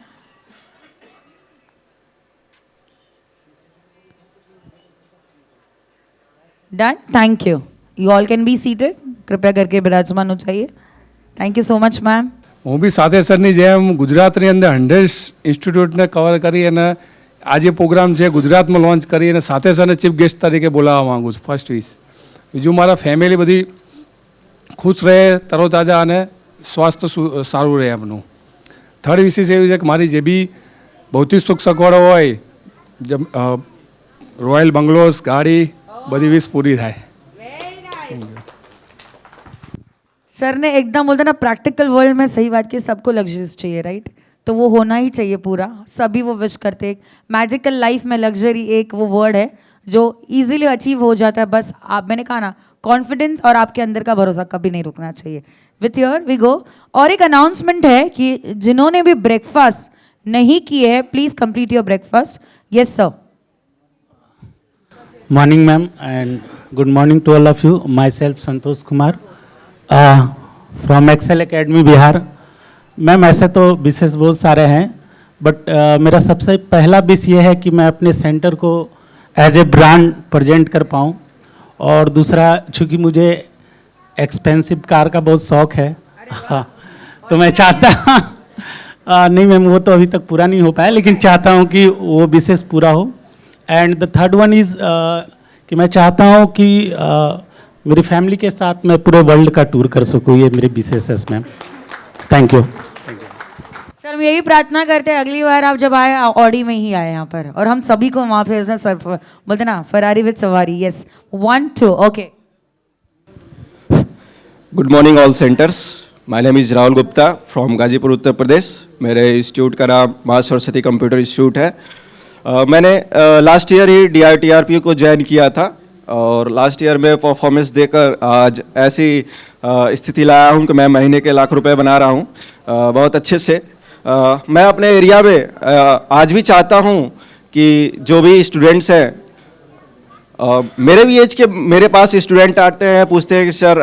Done, thank you. You all can be seated. कृपया करके विराजमान हो जाइए। Thank you so much ma'am. હું બી સાથે સરની જેમ ગુજરાતની અંદર 100 ઇન્સ્ટિટ્યૂટને કવર કરી અને આજે પ્રોગ્રામ છે ગુજરાતમાં લોન્ચ કરી અને સાથે સાથે ચીફ ગેસ્ટ તરીકે બોલાવવા માગું છું। ફર્સ્ટ વિશ। બીજું મારા ફેમિલી બધી ખુશ રહે, તરોતાજા અને સ્વાસ્થ્ય સારું રહે એમનું। થર્ડ વિશેષ એવું છે કે મારી જે બી ભૌતિક સુખ સગવડો હોય, રોયલ બંગલોઝ, ગાડી, બધી વિશ પૂરી થાય। सर ने एकदम बोलते ना प्रैक्टिकल वर्ल्ड में सही बात की, सबको लग्जरीज चाहिए राइट। तो वो होना ही चाहिए पूरा, सभी वो विश करते हैं। मैजिकल लाइफ में लग्जरी एक वो वर्ड है जो इजीली अचीव हो जाता है, बस आप, मैंने कहा ना, कॉन्फिडेंस और आपके अंदर का भरोसा कभी नहीं रुकना चाहिए। With your we go. और एक अनाउंसमेंट है कि जिन्होंने भी ब्रेकफास्ट नहीं किए है, please complete your breakfast. Yes sir. Morning, ma'am, and good morning to all of you. Myself, Santosh Kumar, from Excel Academy, Bihar. Ma'am ऐसे तो विशेष बहुत सारे हैं, बट मेरा सबसे पहला विश ये है कि मैं अपने सेंटर को एज ए ब्रांड प्रेजेंट कर पाऊँ, और दूसरा चूँकि मुझे एक्सपेंसिव कार का बहुत शौक है, हाँ, तो मैं चाहता नहीं मैम, वो तो अभी तक पूरा नहीं हो पाया, लेकिन चाहता हूँ कि वो विशेष पूरा हो। And the third one is कि मैं चाहता हूँ कि मेरी फैमिली के साथ मैं पूरे वर्ल्ड का टूर कर सकूँ, ये मेरी विशेष है मैम। Thank you. सर हम यही प्रार्थना करते हैं अगली बार आप जब आए ऑडी में ही आए यहाँ पर, और हम सभी को वहाँ पे सर बोलते ना फरारी विद सवारी। Yes 1 2 okay. Good morning all centres. My name is Rahul Gupta from Ghazipur Uttar Pradesh. मेरे इंस्टीट्यूट का नाम माँ सरस्वती कंप्यूटर इंस्टीट्यूट है। मैंने लास्ट ईयर ही DITRP को ज्वाइन किया था, और लास्ट ईयर में परफॉर्मेंस देकर आज ऐसी स्थिति लाया हूँ कि मैं महीने के लाख रुपए बना रहा हूँ बहुत अच्छे से। मैं अपने एरिया में आज भी चाहता हूँ कि जो भी स्टूडेंट्स हैं, मेरे भी एज के मेरे पास स्टूडेंट आते हैं, पूछते हैं कि सर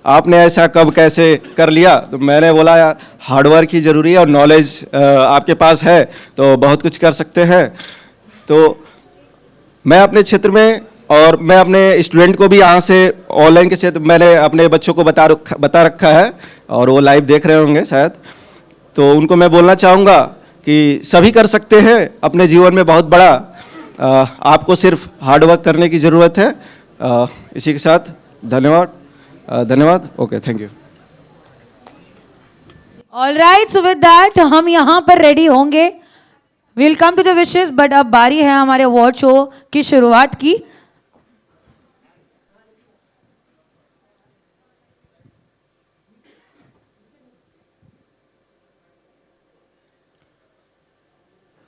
आपने ऐसा कब कैसे कर लिया, तो मैंने बोला यार हार्डवर्क ही ज़रूरी है, और नॉलेज आपके पास है तो बहुत कुछ कर सकते हैं। तो मैं अपने क्षेत्र में, और मैं अपने स्टूडेंट को भी यहाँ से ऑनलाइन के क्षेत्र मैंने अपने बच्चों को बता रखा है, और वो लाइव देख रहे होंगे शायद, तो उनको मैं बोलना चाहूँगा कि सभी कर सकते हैं अपने जीवन में बहुत बड़ा, आपको सिर्फ हार्डवर्क करने की ज़रूरत है। इसी के साथ धन्यवाद। Okay, thank you. All right, so with that हम यहाँ पर रेडी होंगे, will come to the wishes, but अब बारी है हमारे अवार्ड शो की शुरुआत की।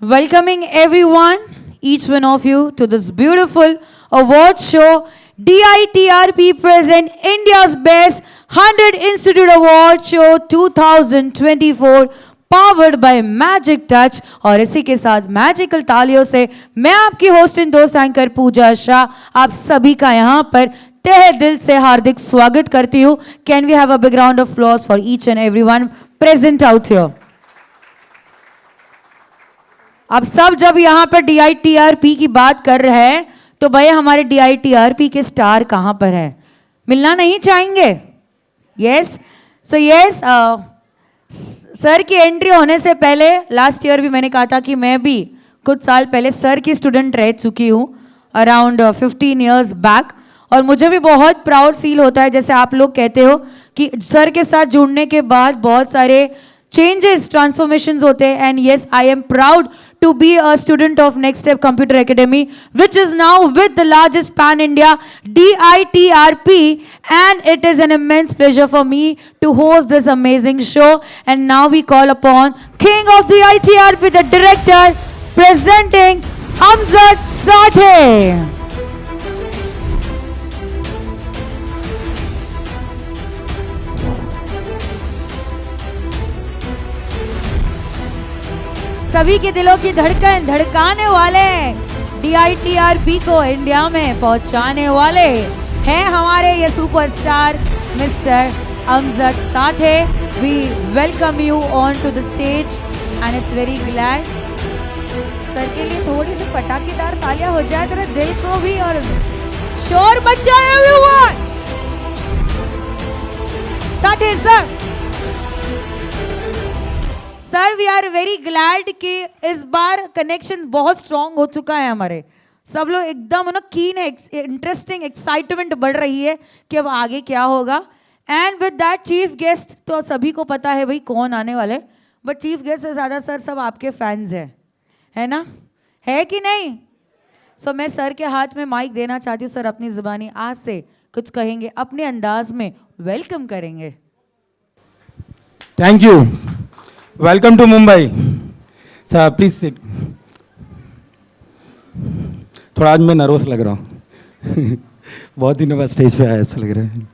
Welcoming everyone, each one of you, to this beautiful award show. DITRP present India's Best 100 Institute Award Show 2024, powered by Magic Touch। और इसी के साथ मैजिकल तालियों से मैं आपकी होस्ट इन दोस्त एंकर पूजा शाह आप सभी का यहाँ पर तहे दिल से हार्दिक स्वागत करती हूँ। Can we have a big round of applause for each and everyone present out here. अब सब जब यहाँ पर DITRP की बात कर रहे हैं, तो भैया हमारे DITRP के स्टार कहाँ पर है, मिलना नहीं चाहेंगे? यस, सो यस, सर की एंट्री होने से पहले लास्ट ईयर भी मैंने कहा था कि मैं भी कुछ साल पहले सर की स्टूडेंट रह चुकी हूँ, अराउंड 15 ईयर्स बैक, और मुझे भी बहुत प्राउड फील होता है, जैसे आप लोग कहते हो कि सर के साथ जुड़ने के बाद बहुत सारे चेंजेस, ट्रांसफॉर्मेशंस होते हैं। And yes, I am proud to be a student of Next Step Computer Academy, which is now with the largest pan-India DITRP, and it is an immense pleasure for me to host this amazing show. And now we call upon King of the DITRP, the director, presenting Amjad Sathe. सभी के दिलों की धड़कन धड़काने वाले DITRP को India में पहुंचाने वाले हैं हमारे ये superstar mister Amjad Sathe. We welcome you on to the stage and it's very glad. Sir के लिए थोड़ी सी पटाखेदार तालियां हो जाए तेरे दिल को भी, और शोर मचा everyone. Sathe sir, sir we are very glad कि इस बार कनेक्शन बहुत स्ट्रॉन्ग हो चुका है हमारे। सब लोग एकदम ना कीन है, इंटरेस्टिंग एक्साइटमेंट बढ़ रही है कि अब आगे क्या होगा। And with that chief guest तो सभी को पता है भाई कौन आने वाले, बट चीफ गेस्ट से ज़्यादा सर सब आपके फैंस हैं, है ना, है कि नहीं? सो मैं सर के हाथ में माइक देना चाहती हूँ। सर अपनी ज़ुबानी आपसे कुछ कहेंगे, अपने अंदाज में वेलकम करेंगे। Thank you. Welcome to Mumbai. Sir please sit. थोड़ा आज मैं नर्वस लग रहा हूँ बहुत दिनों बाद स्टेज पे आया ऐसा लग रहा है।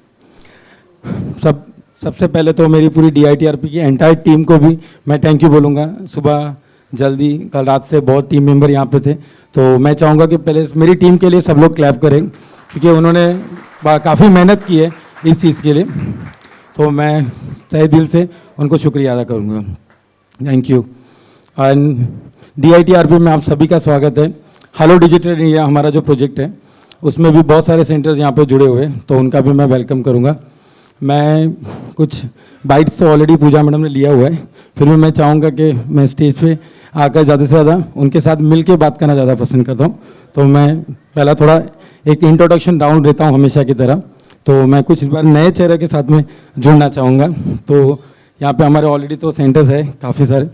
सबसे पहले तो मेरी पूरी DITRP की एंटायर टीम को भी मैं थैंक यू बोलूँगा। सुबह जल्दी कल रात से बहुत टीम मेंबर यहाँ पे थे, तो मैं चाहूँगा कि पहले मेरी टीम के लिए सब लोग क्लैप करें, क्योंकि उन्होंने काफ़ी मेहनत की है इस चीज़ के लिए, तो मैं तहे दिल से उनको शुक्रिया अदा करूँगा। Thank you. एंड DITRP में आप सभी का स्वागत है। हेलो डिजिटल इंडिया हमारा जो प्रोजेक्ट है उसमें भी बहुत सारे सेंटर्स यहाँ पे जुड़े हुए हैं, तो उनका भी मैं वेलकम करूँगा। मैं कुछ बाइट्स तो ऑलरेडी पूजा मैडम ने लिया हुआ है, फिर भी मैं चाहूँगा कि मैं स्टेज पे आकर ज़्यादा से ज़्यादा उनके साथ मिल के बात करना ज़्यादा पसंद करता हूँ, तो मैं पहला थोड़ा एक इंट्रोडक्शन राउंड देता हूँ हमेशा की तरह। तो मैं कुछ इस बार नए चेहरे के साथ में जुड़ना चाहूँगा। तो यहाँ पे हमारे ऑलरेडी तो सेंटर्स है काफ़ी सारे।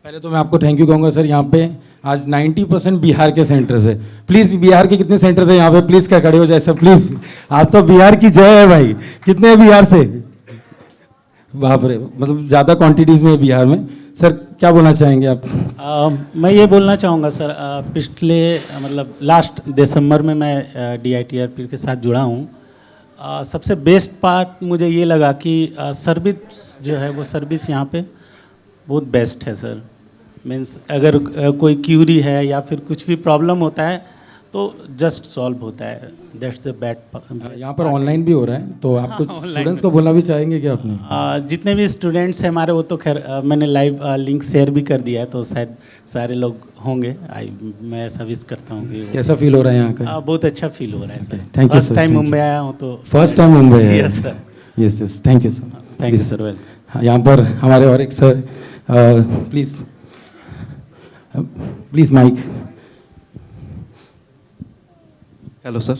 पहले तो मैं आपको थैंक यू कहूँगा सर, यहाँ पे आज 90% बिहार के सेंटर्स है। प्लीज़ बिहार के कितने सेंटर्स है यहाँ पे, प्लीज़ क्या खड़े हो जाए सर प्लीज़। आज तो बिहार की जय है भाई। कितने हैं बिहार से? बाप रे, मतलब ज़्यादा क्वांटिटीज़ में है बिहार में। सर क्या बोलना चाहेंगे आप? मैं ये बोलना चाहूँगा सर, पिछले मतलब लास्ट दिसंबर में मैं DITRP के साथ जुड़ा हूँ। सबसे बेस्ट पार्ट मुझे ये लगा कि सर्विस जो है वो सर्विस यहाँ पे बहुत बेस्ट है सर। मीन्स अगर कोई क्यूरी है या फिर कुछ भी प्रॉब्लम होता है तो जस्ट सॉल्व होता है। That's the bad. यहाँ पर ऑनलाइन भी हो रहा है, तो आप कुछ स्टूडेंट्स को बोलना भी चाहेंगे क्या आपने? जितने भी स्टूडेंट्स हैं हमारे वो तो खैर मैंने लाइव लिंक शेयर भी कर दिया है, तो शायद सारे लोग होंगे। मैं ऐसा विश करता हूँ कि कैसा फील हो रहा है यहाँ का? बहुत अच्छा फील हो रहा है sir. Thank you. First time Mumbai आया हूँ तो। फर्स्ट टाइम मुंबई है? Yes sir. Yes yes, thank you sir. Thank you sir. Well, यहाँ पर हमारे और एक sir, please mic. Hello sir.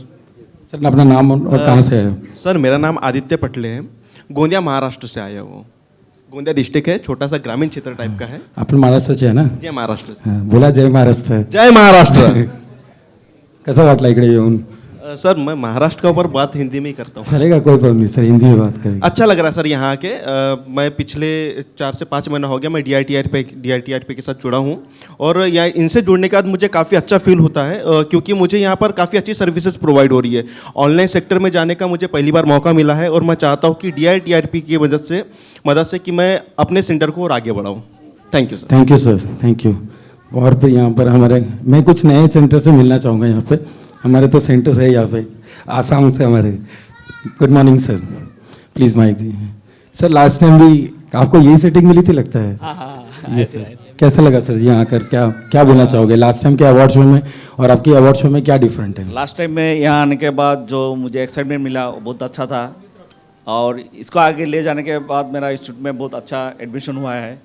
Sir अपना नाम और कहाँ से आए हो? सर मेरा नाम आदित्य पटले है, गोंदिया महाराष्ट्र से आया हूँ। गोंदिया डिस्ट्रिक्ट है, छोटा सा ग्रामीण क्षेत्र टाइप का है। आपण महाराष्ट्र से है ना? जय महाराष्ट्र। बोला जय महाराष्ट्र। जय महाराष्ट्र। कसा वाटला इकडे येऊन? सर मैं महाराष्ट्र के ऊपर बात हिंदी में ही करता हूँ। चलेगा, कोई प्रॉब्लम नहीं सर, हिंदी में बात करेंगे। अच्छा लग रहा है सर यहाँ आके। मैं पिछले 4 से 5 महीना हो गया मैं DITRP के साथ जुड़ा हूँ, और यहाँ इनसे जुड़ने के बाद मुझे काफ़ी अच्छा फील होता है, क्योंकि मुझे यहाँ पर काफ़ी अच्छी सर्विसेज प्रोवाइड हो रही है। ऑनलाइन सेक्टर में जाने का मुझे पहली बार मौका मिला है, और मैं चाहता हूँ कि DITRP की मदद से कि मैं अपने सेंटर को और आगे बढ़ाऊँ। Thank you sir. Thank you sir, thank you. और फिर यहाँ पर मैं कुछ नए सेंटर से मिलना चाहूँगा। यहाँ पे हमारे तो सेंटर्स है यहाँ पे आसाम से हमारे। Good morning sir, please mic ji. Sir last time भी आपको यही सेटिंग मिली थी लगता है? हाँ, ये सर कैसा लगा सर जी यहाँ आकर? क्या बोलना चाहोगे लास्ट टाइम के अवार्ड शो में और आपकी अवार्ड शो में क्या डिफरेंट है? लास्ट टाइम में यहाँ आने के बाद जो मुझे एक्साइटमेंट मिला वो बहुत अच्छा था, और इसको आगे ले जाने के बाद मेरा इंस्टीट्यूट में बहुत अच्छा एडमिशन हुआ है।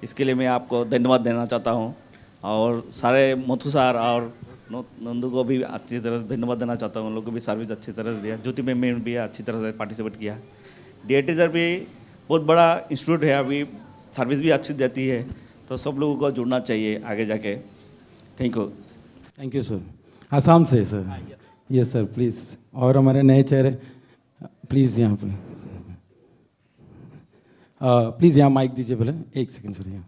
इसके लिए मैं आपको धन्यवाद देना चाहता हूँ, और सारे मोथू सर और नंदू को भी अच्छी तरह से धन्यवाद देना चाहता हूँ। उन लोगों को भी सर्विस अच्छी तरह से दिया। ज्योति मैम ने भी अच्छी तरह से पार्टिसिपेट किया। DITRP बहुत बड़ा इंस्टीट्यूट है, अभी सर्विस भी अच्छी देती है, तो सब लोगों को जुड़ना चाहिए आगे जाके। Thank you. Thank you sir. Assam से सर? Yes sir, please. और हमारे नए चेहरे प्लीज़ यहाँ पे प्लीज़ यहाँ माइक दीजिए पहले, एक सेकंड सर। यहाँ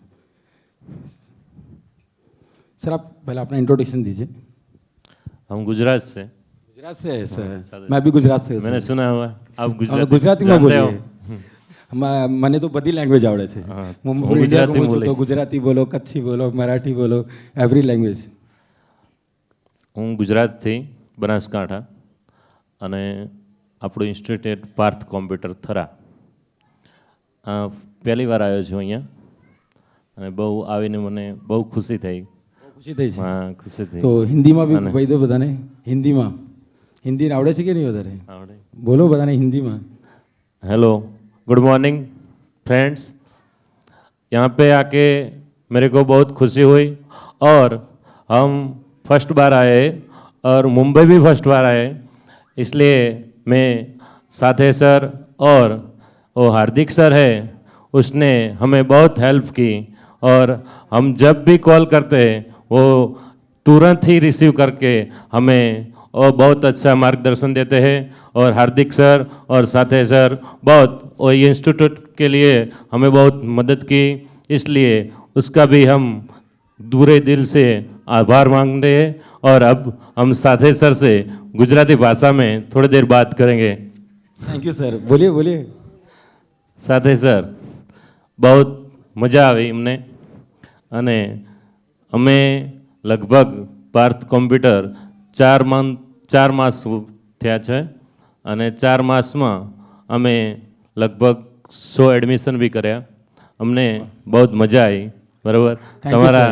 सर आप पहले अपना इंट्रोडक्शन दीजिए। हम गुजरात से। गुजरात से है सर? मैं भी गुजरात से। मैंने सुना हुआ है आप ગુજરાતીમાં બોલીએ। મને તો બધી લેંગ્વેજ આવડે છે। તો ગુજરાતી બોલો, કચ્છી બોલો, મરાઠી બોલો, એવરી લેંગ્વેજ। હું ગુજરાતથી બનાસકાંઠા, અને આપણું ઇન્સ્ટિટ્યૂટ પાર્થ કોમ્પ્યુટર થરા। પહેલી વાર આવ્યો છું અહીંયા, અને બહુ આવીને મને બહુ ખુશી થઈ। ખુશી થઈ છે? હા, ખુશી થઈ। તો હિન્દીમાં બી કહી દો બધાને। હિન્દીમાં हिंदी आवड़े છે કે नहीं વધારે? आवड़े। बोलो बताने हिंदी में। Hello, good morning friends. यहाँ पे आके मेरे को बहुत खुशी हुई, और हम फर्स्ट बार आए और मुंबई भी फर्स्ट बार आए, इसलिए मैं साथे सर और वो हार्दिक सर है उसने हमें बहुत हेल्प की, और हम जब भी कॉल करते वो तुरंत ही रिसीव करके हमें और बहुत अच्छा मार्गदर्शन देते हैं। और हार्दिक सर और साथे सर बहुत और ये इंस्टीट्यूट के लिए हमें बहुत मदद की, इसलिए उसका भी हम दूरे दिल से आभार मांगते हैं और अब हम साथे सर से गुजराती भाषा में थोड़ी देर बात करेंगे। थैंक यू सर, बोलिए बोलिए। साथे सर बहुत મજા આવી અમને અને અમે લગભગ પાર્થ કોમ્પ્યુટર 4 માસ થયા છે અને 4 માસમાં અમે લગભગ 100 એડમિશન બી કર્યા। અમને बहुत મજા આવી। બરાબર, તમારા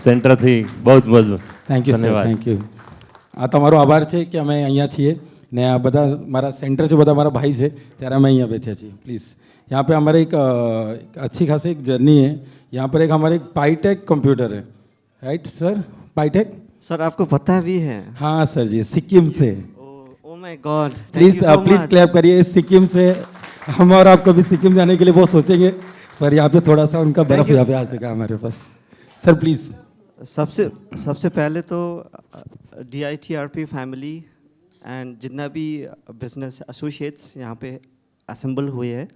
સેન્ટરથી बहुत बहुत thank you sir, thank you. આ તમારો આભાર છે કે અમે અહીંયા છીએ ને આ બધા મારા સેન્ટર છે, બધા મારા ભાઈ છે ત્યારે અમે અહીંયા બેઠ્યા છીએ। પ્લીઝ यहाँ पे हमारे एक अच्छी खासी एक जर्नी है। यहाँ पर एक हमारे एक पाईटेक कंप्यूटर है, राइट सर? पाईटेक सर आपको पता भी है? हाँ सर जी, सिक्किम से। Oh my God, please please clap करिए। सिक्किम से हम और आप कभी सिक्किम जाने के लिए बहुत सोचेंगे, पर यहाँ पे थोड़ा सा उनका बर्फ यहाँ पे आ चुका है हमारे पास। Sir please. सबसे पहले तो DITRP फैमिली एंड जितना भी बिजनेस एसोसिएट्स यहाँ पे असेंबल हुए हैं,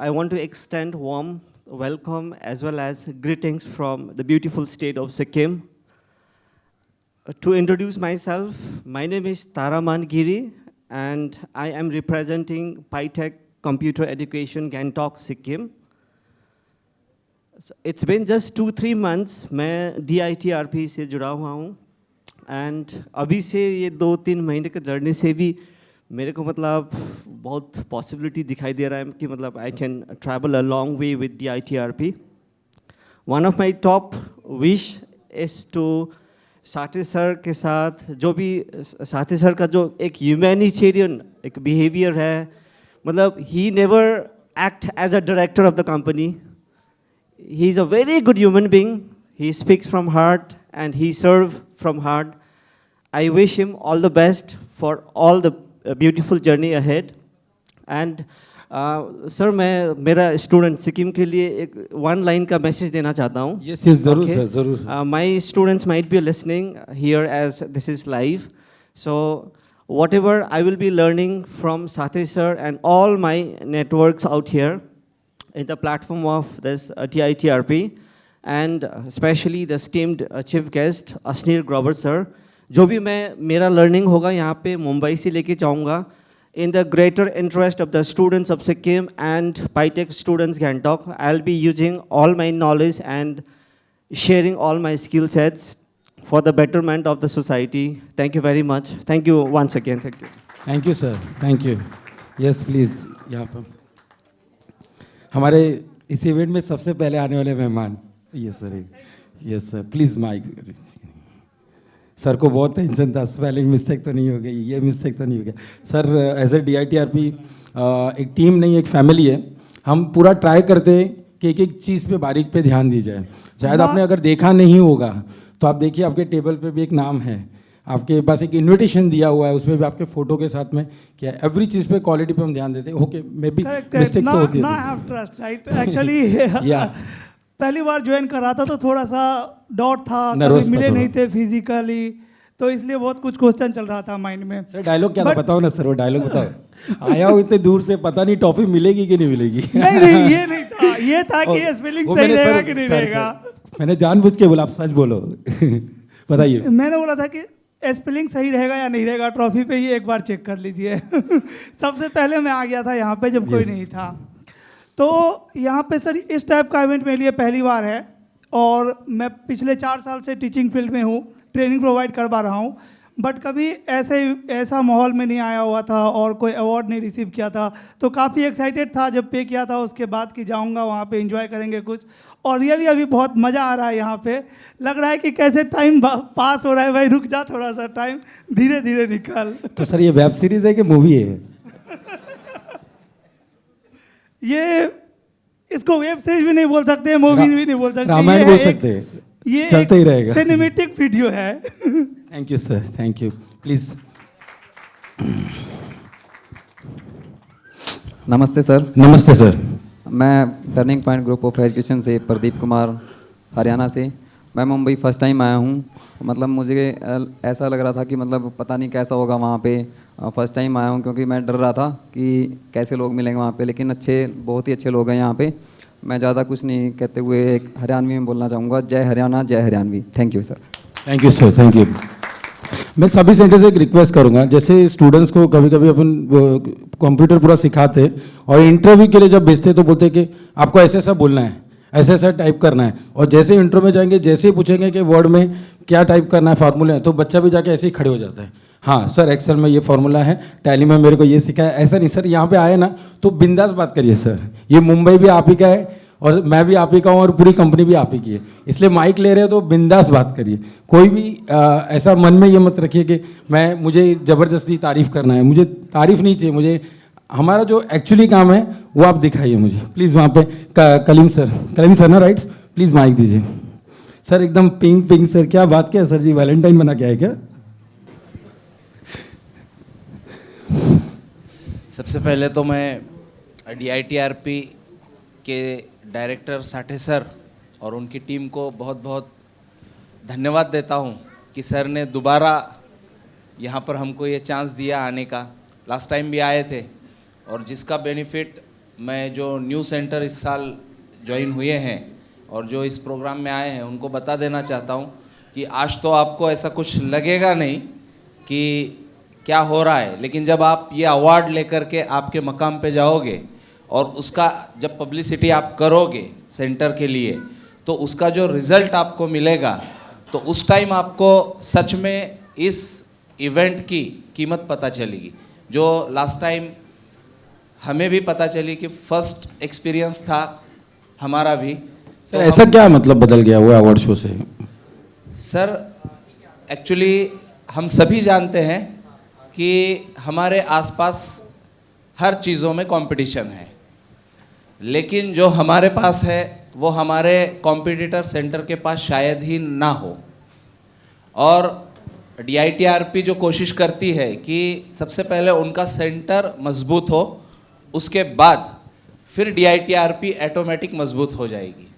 I want to extend warm welcome as well as greetings from the beautiful state of Sikkim. To introduce myself, my name is Taraman Giri and I am representing PyTech Computer Education Gangtok, Sikkim. So it's been just 2-3 months मैं DITRP से जुड़ा हुआ हूँ and अभी से ये 2-3 महीने के जर्नी से भी मेरे को मतलब बहुत पॉसिबिलिटी दिखाई दे रहा है कि मतलब I can travel a long way with DITRP। One of my top wish is to Sathi sir के साथ जो भी साथी सर का जो एक ह्यूमैनिटेरियन एक बिहेवियर है, मतलब he never act as a director of the company. He is a very good human being, he speaks from heart and he serve from heart. I wish him all the best for all the beautiful journey ahead. And sir मैं मेरा student Sikkim के लिए एक 1 line का message देना चाहता हूँ। Yes yes, जरूर सर, जरूर। My students might be listening here as this is live, so whatever I will be learning from Sathi sir and all my networks out here in the platform of this DITRP and especially the esteemed chief guest Asnir Grover sir, जो भी मैं मेरा learning होगा यहाँ पे मुंबई से लेके जाऊँगा in the greater interest of the students of Sikkim and PyTech students Gangtok. I'll be using all my knowledge and sharing all my skill sets for the betterment of the society. Thank you very much. Thank you once again. Thank you. Thank you sir. Thank you. Yes please। यहाँ पर हमारे इस event में सबसे पहले आने वाले मेहमान, yes sir, yes sir, please mic. Sir को बहुत टेंशन था, स्पेलिंग मिस्टेक तो नहीं हो गई, ये मिस्टेक तो नहीं हो गया। सर एज ए DITRP एक टीम नहीं, एक फैमिली है। हम पूरा ट्राई करते हैं कि एक एक चीज़ पे बारीक पे ध्यान दी जाए। शायद आपने अगर देखा नहीं होगा तो आप देखिए, आपके टेबल पे भी एक नाम है, आपके पास एक इनविटेशन दिया हुआ है, उसमें भी आपके फ़ोटो के साथ में क्या है, एवरी चीज़ पे क्वालिटी पे हम ध्यान देते हैं। ओके मे बी मिस्टेक तो होती है। एक्चुअली पहली बार ज्वाइन कर रहा था तो थोड़ा सा डाउट था, कभी मिले नहीं थे फिजिकली, तो इसलिए बहुत कुछ क्वेश्चन चल रहा था माइंड में। सर डायलॉग क्या था बताओ ना सर, वो डायलॉग बताओ। आया हूँ इतने दूर से, पता नहीं टॉफी मिलेगी कि नहीं मिलेगी। नहीं ये नहीं था, ये था कि स्पेलिंग सही रहेगा कि नहीं रहेगा। मैंने जानबूझ के बोला, आप सच बोलो। बताइए। मैंने बोला था कि स्पेलिंग सही रहेगा या नहीं रहेगा, ट्रॉफी पे ही एक बार चेक कर लीजिए। सबसे पहले मैं आ गया था यहाँ पे जब कोई नहीं था। तो यहाँ पे सर इस टाइप का इवेंट मेरे लिए पहली बार है और मैं पिछले 4 साल से टीचिंग फील्ड में हूँ, ट्रेनिंग प्रोवाइड कर पा रहा हूँ, बट कभी ऐसा माहौल में नहीं आया हुआ था और कोई अवार्ड नहीं रिसीव किया था। तो काफ़ी एक्साइटेड था जब पे किया था उसके बाद कि जाऊँगा वहाँ पे एंजॉय करेंगे कुछ, और रियली अभी बहुत मज़ा आ रहा है यहाँ पे। लग रहा है कि कैसे टाइम पास हो रहा है, भाई रुक जा थोड़ा सा, टाइम धीरे धीरे निकल। तो सर ये वेब सीरीज़ है कि मूवी है? ये इसको वेब सीरीज भी नहीं बोल सकते, मूवी भी नहीं बोल सकते, रामायण बोल सकते हैं, ये चलते ही रहेगा। सिनेमैटिक वीडियो है। Thank you sir, thank you. Please. नमस्ते सर। नमस्ते सर। मैं turning point group of education से प्रदीप कुमार, हरियाणा से। मैं मुंबई फर्स्ट टाइम आया हूँ। मतलब मुझे ऐसा लग रहा था कि मतलब पता नहीं कैसा होगा वहाँ पे। फर्स्ट टाइम आया हूँ क्योंकि मैं डर रहा था कि कैसे लोग मिलेंगे वहाँ पे, लेकिन बहुत ही अच्छे लोग हैं यहाँ पे। मैं ज़्यादा कुछ नहीं कहते हुए एक हरियाणवी में बोलना चाहूँगा, जय हरियाणा जय Haryanvi. Thank you sir. Thank you sir, thank you. मैं सभी सेंटर से एक रिक्वेस्ट करूंगा, जैसे स्टूडेंट्स को कभी कभी अपन कंप्यूटर पूरा सिखाते और इंटरव्यू के लिए जब भेजते तो बोलते कि आपको ऐसा ऐसा बोलना है, ऐसा ऐसा टाइप करना है, और जैसे इंटरव्यू में जाएंगे जैसे ही पूछेंगे कि वर्ड में क्या टाइप करना है, फार्मूला है, तो बच्चा भी जाके ऐसे ही खड़े हो जाता है। हाँ सर, एक्सेल में ये फार्मूला है, टैली में मेरे को ये सिखाया। ऐसा नहीं सर, यहाँ पे आए ना तो बिंदास बात करिए सर। ये मुंबई भी आप ही का है और मैं भी आप ही का हूँ और पूरी कंपनी भी आप ही की है, इसलिए माइक ले रहे हो तो बिंदास बात करिए। कोई भी ऐसा मन में ये मत रखिए कि मुझे ज़बरदस्ती तारीफ़ करना है, मुझे तारीफ़ नहीं चाहिए, मुझे हमारा जो एक्चुअली काम है वो आप दिखाइए मुझे प्लीज़। वहाँ पे कलीम सर ना, राइट, प्लीज़ माइक दीजिए सर। एकदम पिंक पिंक सर, क्या बात क्या है सर जी, वैलेंटाइन बना के आए क्या? सबसे पहले तो मैं DITRP के डायरेक्टर साठे सर और उनकी टीम को बहुत बहुत धन्यवाद देता हूं कि सर ने दोबारा यहां पर हमको ये चांस दिया आने का। लास्ट टाइम भी आए थे और जिसका बेनिफिट मैं जो न्यू सेंटर इस साल ज्वाइन हुए हैं और जो इस प्रोग्राम में आए हैं उनको बता देना चाहता हूं कि आज तो आपको ऐसा कुछ लगेगा नहीं कि क्या हो रहा है, लेकिन जब आप ये अवार्ड लेकर के आपके मकाम पे जाओगे और उसका जब पब्लिसिटी आप करोगे सेंटर के लिए तो उसका जो रिज़ल्ट आपको मिलेगा तो उस टाइम आपको सच में इस इवेंट की कीमत पता चलेगी, जो लास्ट टाइम हमें भी पता चली कि फर्स्ट एक्सपीरियंस था हमारा भी। सर ऐसा क्या मतलब बदल गया हुआ अवार्ड शो से? सर एक्चुअली हम सभी जानते हैं कि हमारे आसपास हर चीज़ों में कंपटीशन है, लेकिन जो हमारे पास है वो हमारे कॉम्पिटिटर सेंटर के पास शायद ही ना हो। और DITRP जो कोशिश करती है कि सबसे पहले उनका सेंटर मजबूत हो, उसके बाद फिर DITRP ऑटोमेटिक मजबूत हो जाएगी।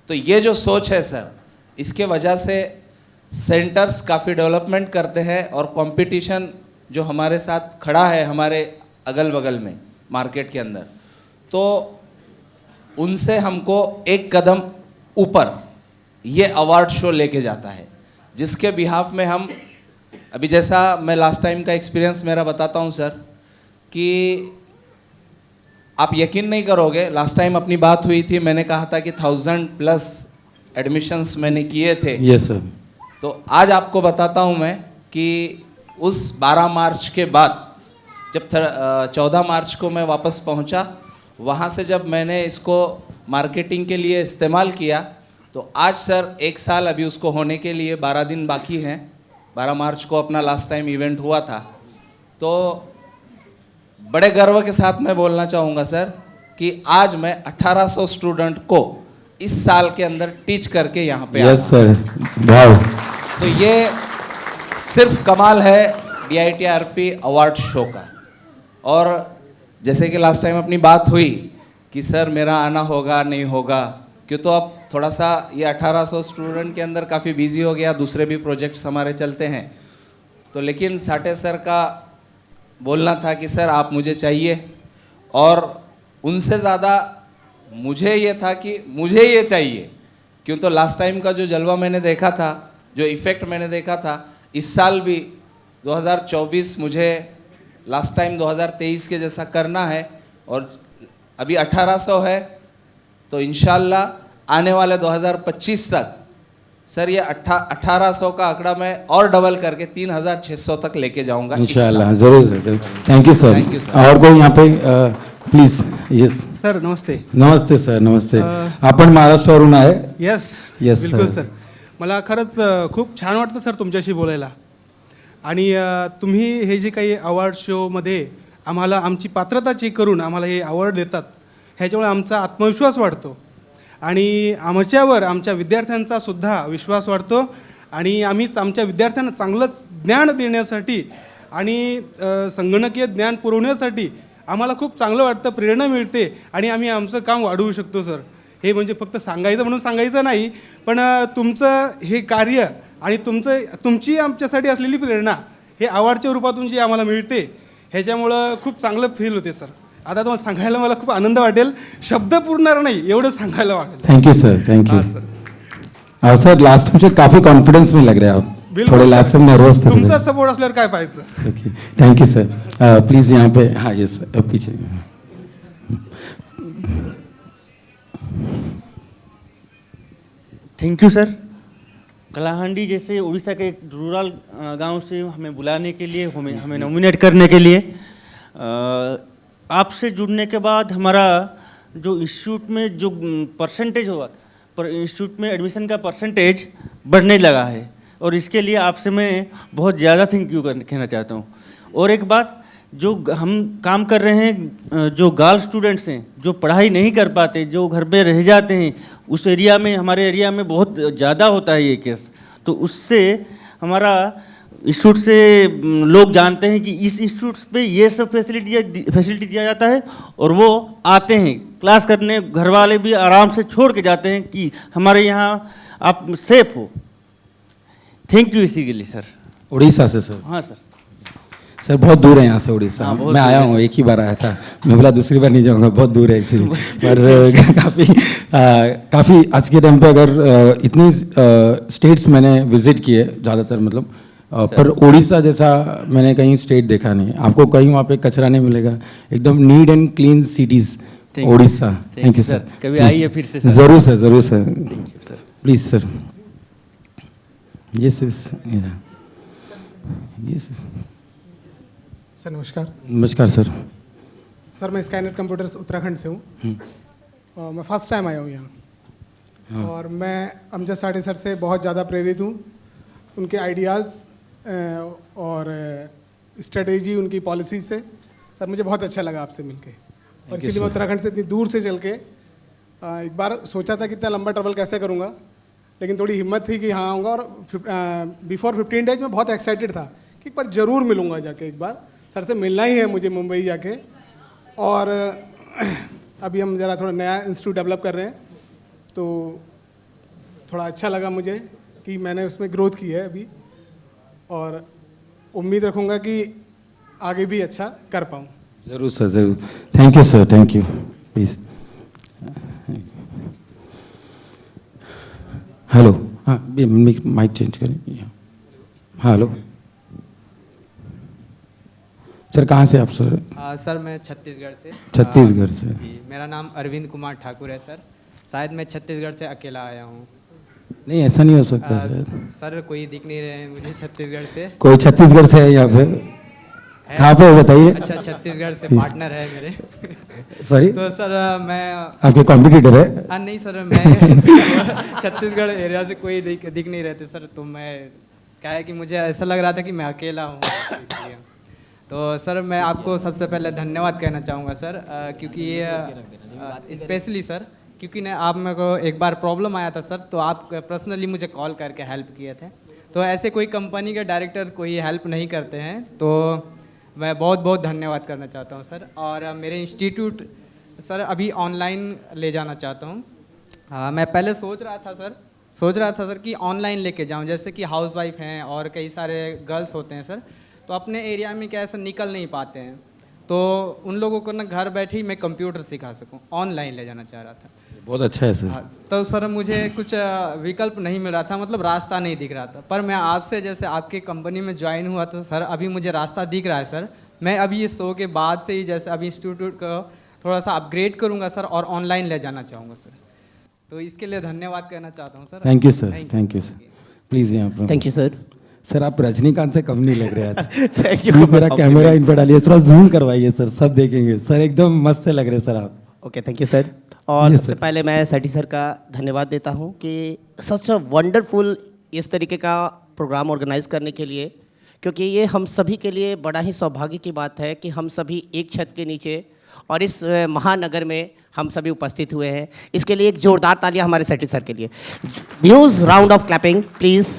तो ये जो सोच है सर, इसके वजह से सेंटर्स काफ़ी डेवलपमेंट करते हैं और कंपटीशन जो हमारे साथ खड़ा है हमारे अगल बगल में मार्केट के अंदर, तो उनसे हमको एक कदम ऊपर ये अवार्ड शो लेके जाता है, जिसके बिहाफ में हम अभी जैसा मैं लास्ट टाइम का एक्सपीरियंस मेरा बताता हूँ सर, कि आप यकीन नहीं करोगे, लास्ट टाइम अपनी बात हुई थी, मैंने कहा था कि 1000+ एडमिशन्स मैंने किए थे। Yes sir. तो आज आपको बताता हूँ मैं कि उस 12 मार्च के बाद जब 14 मार्च को मैं वापस पहुँचा, वहाँ से जब मैंने इसको मार्केटिंग के लिए इस्तेमाल किया तो आज सर 1 साल अभी उसको होने के लिए 12 दिन बाकी हैं। 12 मार्च को अपना लास्ट टाइम इवेंट हुआ था। तो बड़े गर्व के साथ मैं बोलना चाहूँगा सर कि आज मैं 1800 स्टूडेंट को इस साल के अंदर टीच करके यहाँ पे यस सर, वाओ। तो ये सिर्फ कमाल है DITRP अवार्ड शो का। और जैसे कि लास्ट टाइम अपनी बात हुई कि सर मेरा आना होगा नहीं होगा, क्यों तो अब थोड़ा सा ये 1800 स्टूडेंट के अंदर काफ़ी बिजी हो गया, दूसरे भी प्रोजेक्ट्स हमारे चलते हैं। तो लेकिन साठे सर का बोलना था कि सर आप मुझे चाहिए, और उनसे ज़्यादा मुझे ये था कि मुझे ये चाहिए, क्यों तो लास्ट टाइम का जो जलवा मैंने देखा था, जो इफ़ेक्ट मैंने देखा था, इस साल भी 2024 मुझे लास्ट टाइम 2023 के जैसा करना है। और अभी 1800 है तो इंशाल्लाह आने वाले 2025 तक सर ये 1800 का आंकड़ा मैं और डबल करके 3600 तक लेके जाऊंगा इंशाल्लाह। जरूर जरूर। Thank you sir. और कोई यहाँ पे प्लीज? यस सर नमस्ते. नमस्ते सर, नमस्ते. आपण महाराष्ट्रावरून आहे? यस यस बिलकुल सर. मला खरंच खूप छान वाटतं सर तुमच्याशी बोलायला. आणि तुम्ही हे जे काही अवॉर्ड शोमध्ये आम्हाला आमची पात्रता चेक करून आम्हाला हे अवॉर्ड देतात, ह्याच्यामुळे आमचा आत्मविश्वास वाढतो आणि आमच्यावर आमच्या विद्यार्थ्यांचा सुद्धा विश्वास वाढतो आणि आम्हीच आमच्या विद्यार्थ्यांना चांगलंच ज्ञान देण्यासाठी आणि संगणकीय ज्ञान पुरवण्यासाठी आम्हाला खूप चांगलं वाटतं, प्रेरणा मिळते आणि आम्ही आमचं काम वाढवू शकतो सर. हे म्हणजे फक्त सांगायचं म्हणून सांगायचं नाही, पण तुमचं हे कार्य आणि तुमची आमच्यासाठी असलेली प्रेरणा हे अवॉर्डच्या रूपातून जी आम्हाला मिळते ह्याच्यामुळं खूप चांगलं फील होते सर. आता तुम्हाला सांगायला मला खूप आनंद वाटेल, शब्द पुरणार नाही एवढं सांगायला वाटेल. Thank you sir, thank you. Sir last time से काफ़ी कॉन्फिडेंस में लग रहे हैं आप, बिल्कुल थोड़े लास्ट टाइम नर्वस थे. तुमचा सपोर्ट असल्यावर काय पाहायचं. Okay, thank you sir. Please यहाँ पे, हाँ यस पीछे. Thank you sir. कलाहांडी जैसे उड़ीसा के एक रूरल गांव से हमें बुलाने के लिए, हमें नॉमिनेट करने के लिए, आपसे जुड़ने के बाद हमारा जो इंस्टीट्यूट में जो परसेंटेज होगा, पर इंस्टीट्यूट में एडमिशन का परसेंटेज बढ़ने लगा है, और इसके लिए आपसे मैं बहुत ज़्यादा थैंक यू कहना चाहता हूँ. और एक बात, जो हम काम कर रहे हैं, जो गर्ल स्टूडेंट्स हैं जो पढ़ाई नहीं कर पाते, जो घर पे रह जाते हैं, उस एरिया में, हमारे एरिया में बहुत ज़्यादा होता है ये केस. तो उससे हमारा इंस्टीट्यूट से लोग जानते हैं कि इस इंस्टीट्यूट पे ये सब फैसिलिटी दिया जाता है, और वो आते हैं क्लास करने, घर वाले भी आराम से छोड़ के जाते हैं कि हमारे यहाँ आप सेफ हो. थैंक यू इसी के लिए सर. उड़ीसा से सर? हाँ सर. सर बहुत दूर है यहाँ से उड़ीसा. हाँ, मैं आया हूँ, एक ही बार आया था, मैं बोला दूसरी बार नहीं जाऊँगा, बहुत दूर है एक्चुअली. पर काफ़ी आज के टाइम पे अगर इतनी स्टेट्स मैंने विजिट किए ज़्यादातर, मतलब पर उड़ीसा जैसा मैंने कहीं स्टेट देखा नहीं. आपको कहीं वहाँ पे कचरा नहीं मिलेगा, एकदम neat and clean cities Orissa. Thank you sir. कभी आइए फिर से. ज़रूर सर, ज़रूर sir. Please sir. Yes yes yes. Sir नमस्कार. नमस्कार सर. सर मैं स्काईनेट कंप्यूटर्स उत्तराखंड से हूँ. मैं फर्स्ट टाइम आया हूँ यहाँ. और मैं अमजद साठे सर से बहुत ज़्यादा प्रेरित हूँ. उनके आइडियाज़ और स्ट्रेटेजी, उनकी पॉलिसी से सर मुझे बहुत अच्छा लगा आपसे मिलके. और इसलिए मैं उत्तराखंड से इतनी दूर से चल के एक बार सोचा था कि इतना लंबा ट्रैवल कैसे करूँगा, लेकिन थोड़ी हिम्मत थी कि हाँ आऊँगा. और बिफोर 15 डेज मैं बहुत एक्साइटेड था कि एक बार ज़रूर मिलूँगा जाके, एक बार सर से मिलना ही है मुझे मुंबई जाके. और अभी हम ज़रा थोड़ा नया इंस्टीट्यूट डेवलप कर रहे हैं, तो थोड़ा अच्छा लगा मुझे कि मैंने उसमें ग्रोथ की है अभी, और उम्मीद रखूँगा कि आगे भी अच्छा कर पाऊँ. ज़रूर सर, ज़रूर. Thank you sir, thank you. Please. Hello. हाँ माइक चेंज करें. हाँ हेलो सर, कहाँ से आप सर? सर मैं छत्तीसगढ़ से. छत्तीसगढ़ से. जी, मेरा नाम अरविंद कुमार ठाकुर है सर. शायद मैं छत्तीसगढ़ से अकेला आया हूँ. नहीं ऐसा नहीं हो सकता सर. सर कोई दिख नहीं रहे हैं मुझे छत्तीसगढ़ से. कोई छत्तीसगढ़ से है यहाँ पे? कहाँ पे बताइए. अच्छा, छत्तीसगढ़ से पार्टनर है मेरे. सॉरी. तो सर मैं आपके कॉम्पिटिटर है? नहीं सर, मैं छत्तीसगढ़ एरिया से कोई दिख नहीं रहते सर. तो मैं क्या है कि मुझे ऐसा लग रहा था कि मैं अकेला हूँ. तो सर मैं आपको सबसे पहले धन्यवाद कहना चाहूँगा सर, क्योंकि ये स्पेशली सर, क्योंकि ना आप मेरे को एक बार प्रॉब्लम आया था सर, तो आप पर्सनली मुझे कॉल करके हेल्प किए थे. तो ऐसे कोई कंपनी के डायरेक्टर कोई हेल्प नहीं करते हैं, तो मैं बहुत बहुत धन्यवाद करना चाहता हूँ सर. और मेरे इंस्टीट्यूट सर अभी ऑनलाइन ले जाना चाहता हूँ. मैं पहले सोच रहा था सर कि ऑनलाइन लेके जाऊँ, जैसे कि हाउसवाइफ हैं और कई सारे गर्ल्स होते हैं सर, तो अपने एरिया में क्या ऐसा निकल नहीं पाते हैं, तो उन लोगों को ना घर बैठे ही मैं कंप्यूटर सिखा सकूं. ऑनलाइन ले जाना चाह रहा था. बहुत अच्छा है सर. तो सर मुझे कुछ विकल्प नहीं मिल रहा था, मतलब रास्ता नहीं दिख रहा था. पर मैं आपसे जैसे आपकी कंपनी में ज्वाइन हुआ तो सर अभी मुझे रास्ता दिख रहा है सर. मैं अभी ये शो के बाद से ही जैसे अभी इंस्टीट्यूट को थोड़ा सा अपग्रेड करूँगा सर, और ऑनलाइन ले जाना चाहूँगा सर. तो इसके लिए धन्यवाद कहना चाहता हूँ sir. Thank you sir, thank you sir. Please यहाँ पर. Thank you sir. सर आप रजनीकांत से कम नहीं लग रहे आज. Thank you. मेरा कैमरा इन पर डालिए, थोड़ा जूम करवाइए सर, सब देखेंगे सर. एकदम मस्त लग रहे सर आप. Okay, thank you sir. और सबसे पहले मैं सैटी सर का धन्यवाद देता हूँ कि सच वंडरफुल इस तरीके का प्रोग्राम ऑर्गेनाइज करने के लिए, क्योंकि ये हम सभी के लिए बड़ा ही सौभाग्य की बात है कि हम सभी एक छत के नीचे और इस महानगर में हम सभी उपस्थित हुए हैं. इसके लिए एक जोरदार तालियां हमारे सैटी सर के लिए. Views round of clapping please.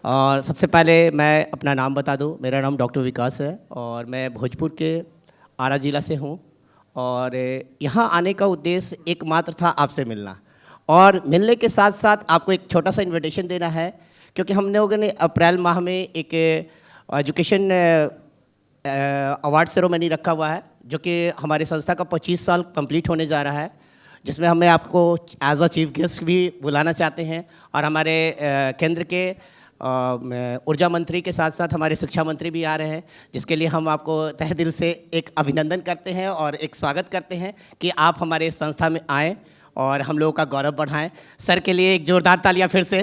और सबसे पहले मैं अपना नाम बता दूं. मेरा नाम डॉक्टर विकास है और मैं भोजपुर के आरा जिला से हूं. और यहाँ आने का उद्देश्य एकमात्र था आपसे मिलना, और मिलने के साथ साथ आपको एक छोटा सा इन्विटेशन देना है, क्योंकि हम लोगों ने अप्रैल माह में एक एजुकेशन अवार्ड सेरेमनी रखा हुआ है जो कि हमारी संस्था का 25 साल कंप्लीट होने जा रहा है, जिसमें हमें आपको एज अ चीफ गेस्ट भी बुलाना चाहते हैं। और हमारे केंद्र के ऊर्जा मंत्री के साथ साथ हमारे शिक्षा मंत्री भी आ रहे हैं, जिसके लिए हम आपको तहे दिल से एक अभिनंदन करते हैं और एक स्वागत करते हैं कि आप हमारे इस संस्था में आएँ और हम लोगों का गौरव बढ़ाएं। सर के लिए एक जोरदार तालियां फिर से।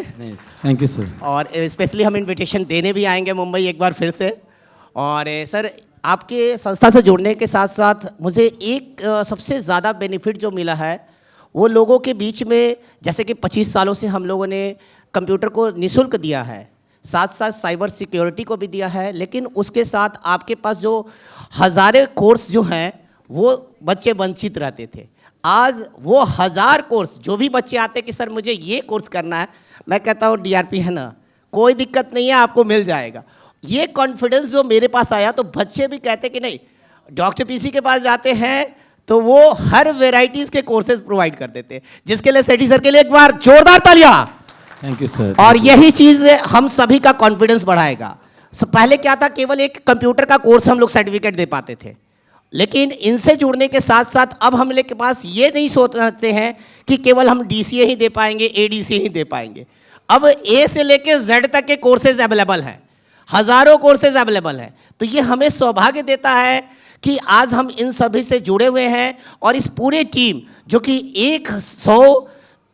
Thank you sir. और स्पेशली हम इनविटेशन देने भी आएंगे मुंबई एक बार फिर से। और सर, आपके संस्था से जुड़ने के साथ साथ मुझे एक सबसे ज़्यादा बेनिफिट जो मिला है वो लोगों के बीच में, जैसे कि 25 सालों से हम लोगों ने कंप्यूटर को निःशुल्क दिया है, साथ साथ साइबर सिक्योरिटी को भी दिया है, लेकिन उसके साथ आपके पास जो हज़ारों कोर्स जो हैं वो बच्चे वंचित रहते थे। आज वो 1000 कोर्स, जो भी बच्चे आते कि सर मुझे ये कोर्स करना है, मैं कहता हूँ DRP है ना, कोई दिक्कत नहीं है, आपको मिल जाएगा। ये कॉन्फिडेंस जो मेरे पास आया तो बच्चे भी कहते कि नहीं, डॉक्टर PC के पास जाते हैं तो वो हर वेराइटीज़ के कोर्सेज प्रोवाइड कर देते हैं, जिसके लिए सेठी सर के लिए एक बार जोरदार तालियां। Thank you sir. और यही चीज़ हम सभी का कॉन्फिडेंस बढ़ाएगा। पहले क्या था, केवल एक कंप्यूटर का कोर्स हम लोग सर्टिफिकेट दे पाते थे, लेकिन इनसे जुड़ने के साथ साथ अब हम लोग के पास ये नहीं सोचते हैं कि केवल हम DCA ही दे पाएंगे, ADCA ही दे पाएंगे। अब A से लेके Z तक के कोर्सेज अवेलेबल हैं, हज़ारों कोर्सेज अवेलेबल हैं। तो ये हमें सौभाग्य देता है कि आज हम इन सभी से जुड़े हुए हैं। और इस पूरे टीम जो कि 100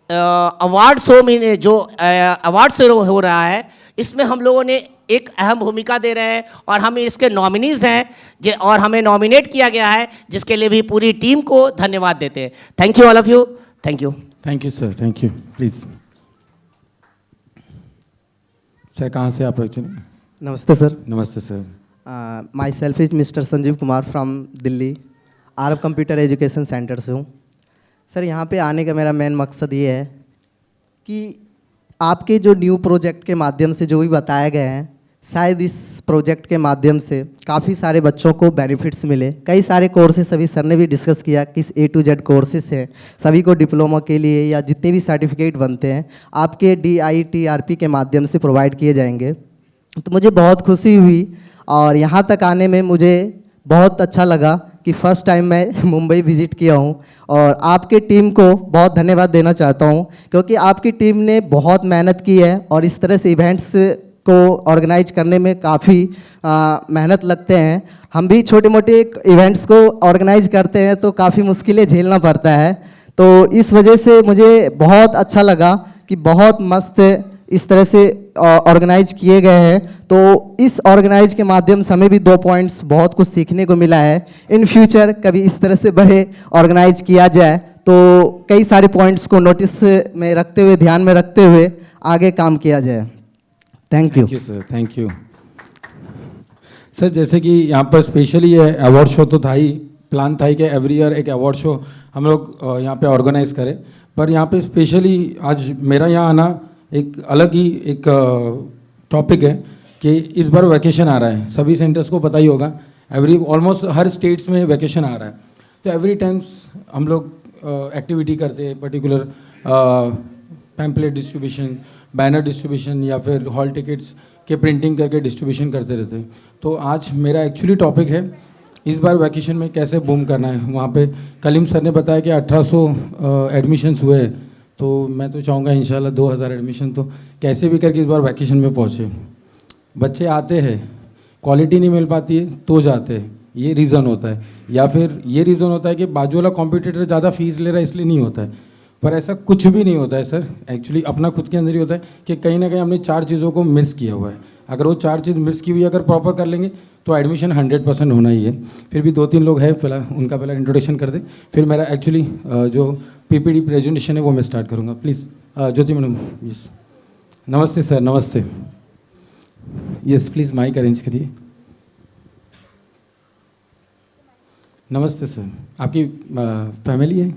अवार्ड शो में जो अवार्ड शो हो रहा है, इसमें हम लोगों ने एक अहम भूमिका दे रहे हैं और हम इसके नॉमिनीज़ हैं और हमें नॉमिनेट किया गया है, जिसके लिए भी पूरी टीम को धन्यवाद देते हैं। Thank you all of you. Thank you. Thank you sir. Thank you. Please sir, कहाँ से आप एक्चुअली? नमस्ते सर। नमस्ते सर। Myself is mister Sanjeev Kumar from Delhi, आरब कंप्यूटर एजुकेशन सेंटर से हूँ। सर, यहाँ पे आने का मेरा मेन मकसद ये है कि आपके जो न्यू प्रोजेक्ट के माध्यम से जो भी बताए गए हैं, शायद इस प्रोजेक्ट के माध्यम से काफ़ी सारे बच्चों को बेनिफिट्स मिले। कई सारे कोर्सेज अभी सर ने भी डिस्कस किया, किस A to Z कोर्सेज हैं, सभी को डिप्लोमा के लिए या जितने भी सर्टिफिकेट बनते हैं आपके DITRP के माध्यम से प्रोवाइड किए जाएंगे। तो मुझे बहुत खुशी हुई और यहाँ तक आने में मुझे बहुत अच्छा लगा कि फ़र्स्ट टाइम मैं मुंबई विज़िट किया हूँ। और आपके टीम को बहुत धन्यवाद देना चाहता हूँ, क्योंकि आपकी टीम ने बहुत मेहनत की है और इस तरह से इवेंट्स को ऑर्गेनाइज करने में काफ़ी मेहनत लगते हैं। हम भी छोटे मोटे इवेंट्स को ऑर्गेनाइज करते हैं तो काफ़ी मुश्किलें झेलना पड़ता है। तो इस वजह से मुझे बहुत अच्छा लगा कि बहुत मस्त इस तरह से ऑर्गेनाइज किए गए हैं। तो इस ऑर्गेनाइज के माध्यम से हमें भी 2 पॉइंट्स बहुत कुछ सीखने को मिला है। इन फ्यूचर कभी इस तरह से बड़े ऑर्गेनाइज किया जाए तो कई सारे पॉइंट्स को नोटिस में रखते हुए, ध्यान में रखते हुए आगे काम किया जाए। Thank you sir. Thank you sir. जैसे कि यहाँ पर स्पेशली ये अवार्ड शो तो था ही, प्लान था ही कि एवरी ईयर एक अवार्ड शो हम लोग यहाँ पे ऑर्गेनाइज करें, पर यहाँ पे स्पेशली आज मेरा यहाँ आना एक अलग ही एक टॉपिक है कि इस बार वैकेशन आ रहा है। सभी सेंटर्स को पता ही होगा, ऑलमोस्ट हर स्टेट्स में वैकेशन आ रहा है। तो एवरी टाइम्स हम लोग एक्टिविटी करते हैं, particular pamphlet distribution, banner distribution या फिर हॉल टिकट्स के प्रिंटिंग करके डिस्ट्रीब्यूशन करते रहते हैं। तो आज मेरा एक्चुअली टॉपिक है इस बार वैकेशन में कैसे बूम करना है। वहाँ पे कलीम सर ने बताया कि 1800 एडमिशन्स हुए हैं, तो मैं तो चाहूँगा इंशाल्लाह 2000 एडमिशन तो कैसे भी करके इस बार वैकेशन में पहुँचे। बच्चे आते हैं, क्वालिटी नहीं मिल पाती है तो जाते हैं, ये रीज़न होता है। या फिर ये रीज़न होता है कि बाजू वाला कॉम्पिटिटर ज़्यादा फीस ले रहा है इसलिए नहीं होता है, पर ऐसा कुछ भी नहीं होता है सर। एक्चुअली अपना खुद के अंदर ही होता है कि कहीं ना कहीं हमने 4 चीज़ों को मिस किया हुआ है। अगर वो 4 चीज़ मिस की हुई अगर प्रॉपर कर लेंगे तो एडमिशन 100% होना ही है। फिर भी 2-3 लोग हैं, फिलहाल उनका पहला इंट्रोडक्शन कर दें, फिर मेरा एक्चुअली जो PPT प्रेजेंटेशन है वो मैं स्टार्ट करूँगा। Please Jyoti madam. यस, नमस्ते सर। नमस्ते। यस, प्लीज़ माइक अरेंज करिए। नमस्ते सर। आपकी फैमिली है?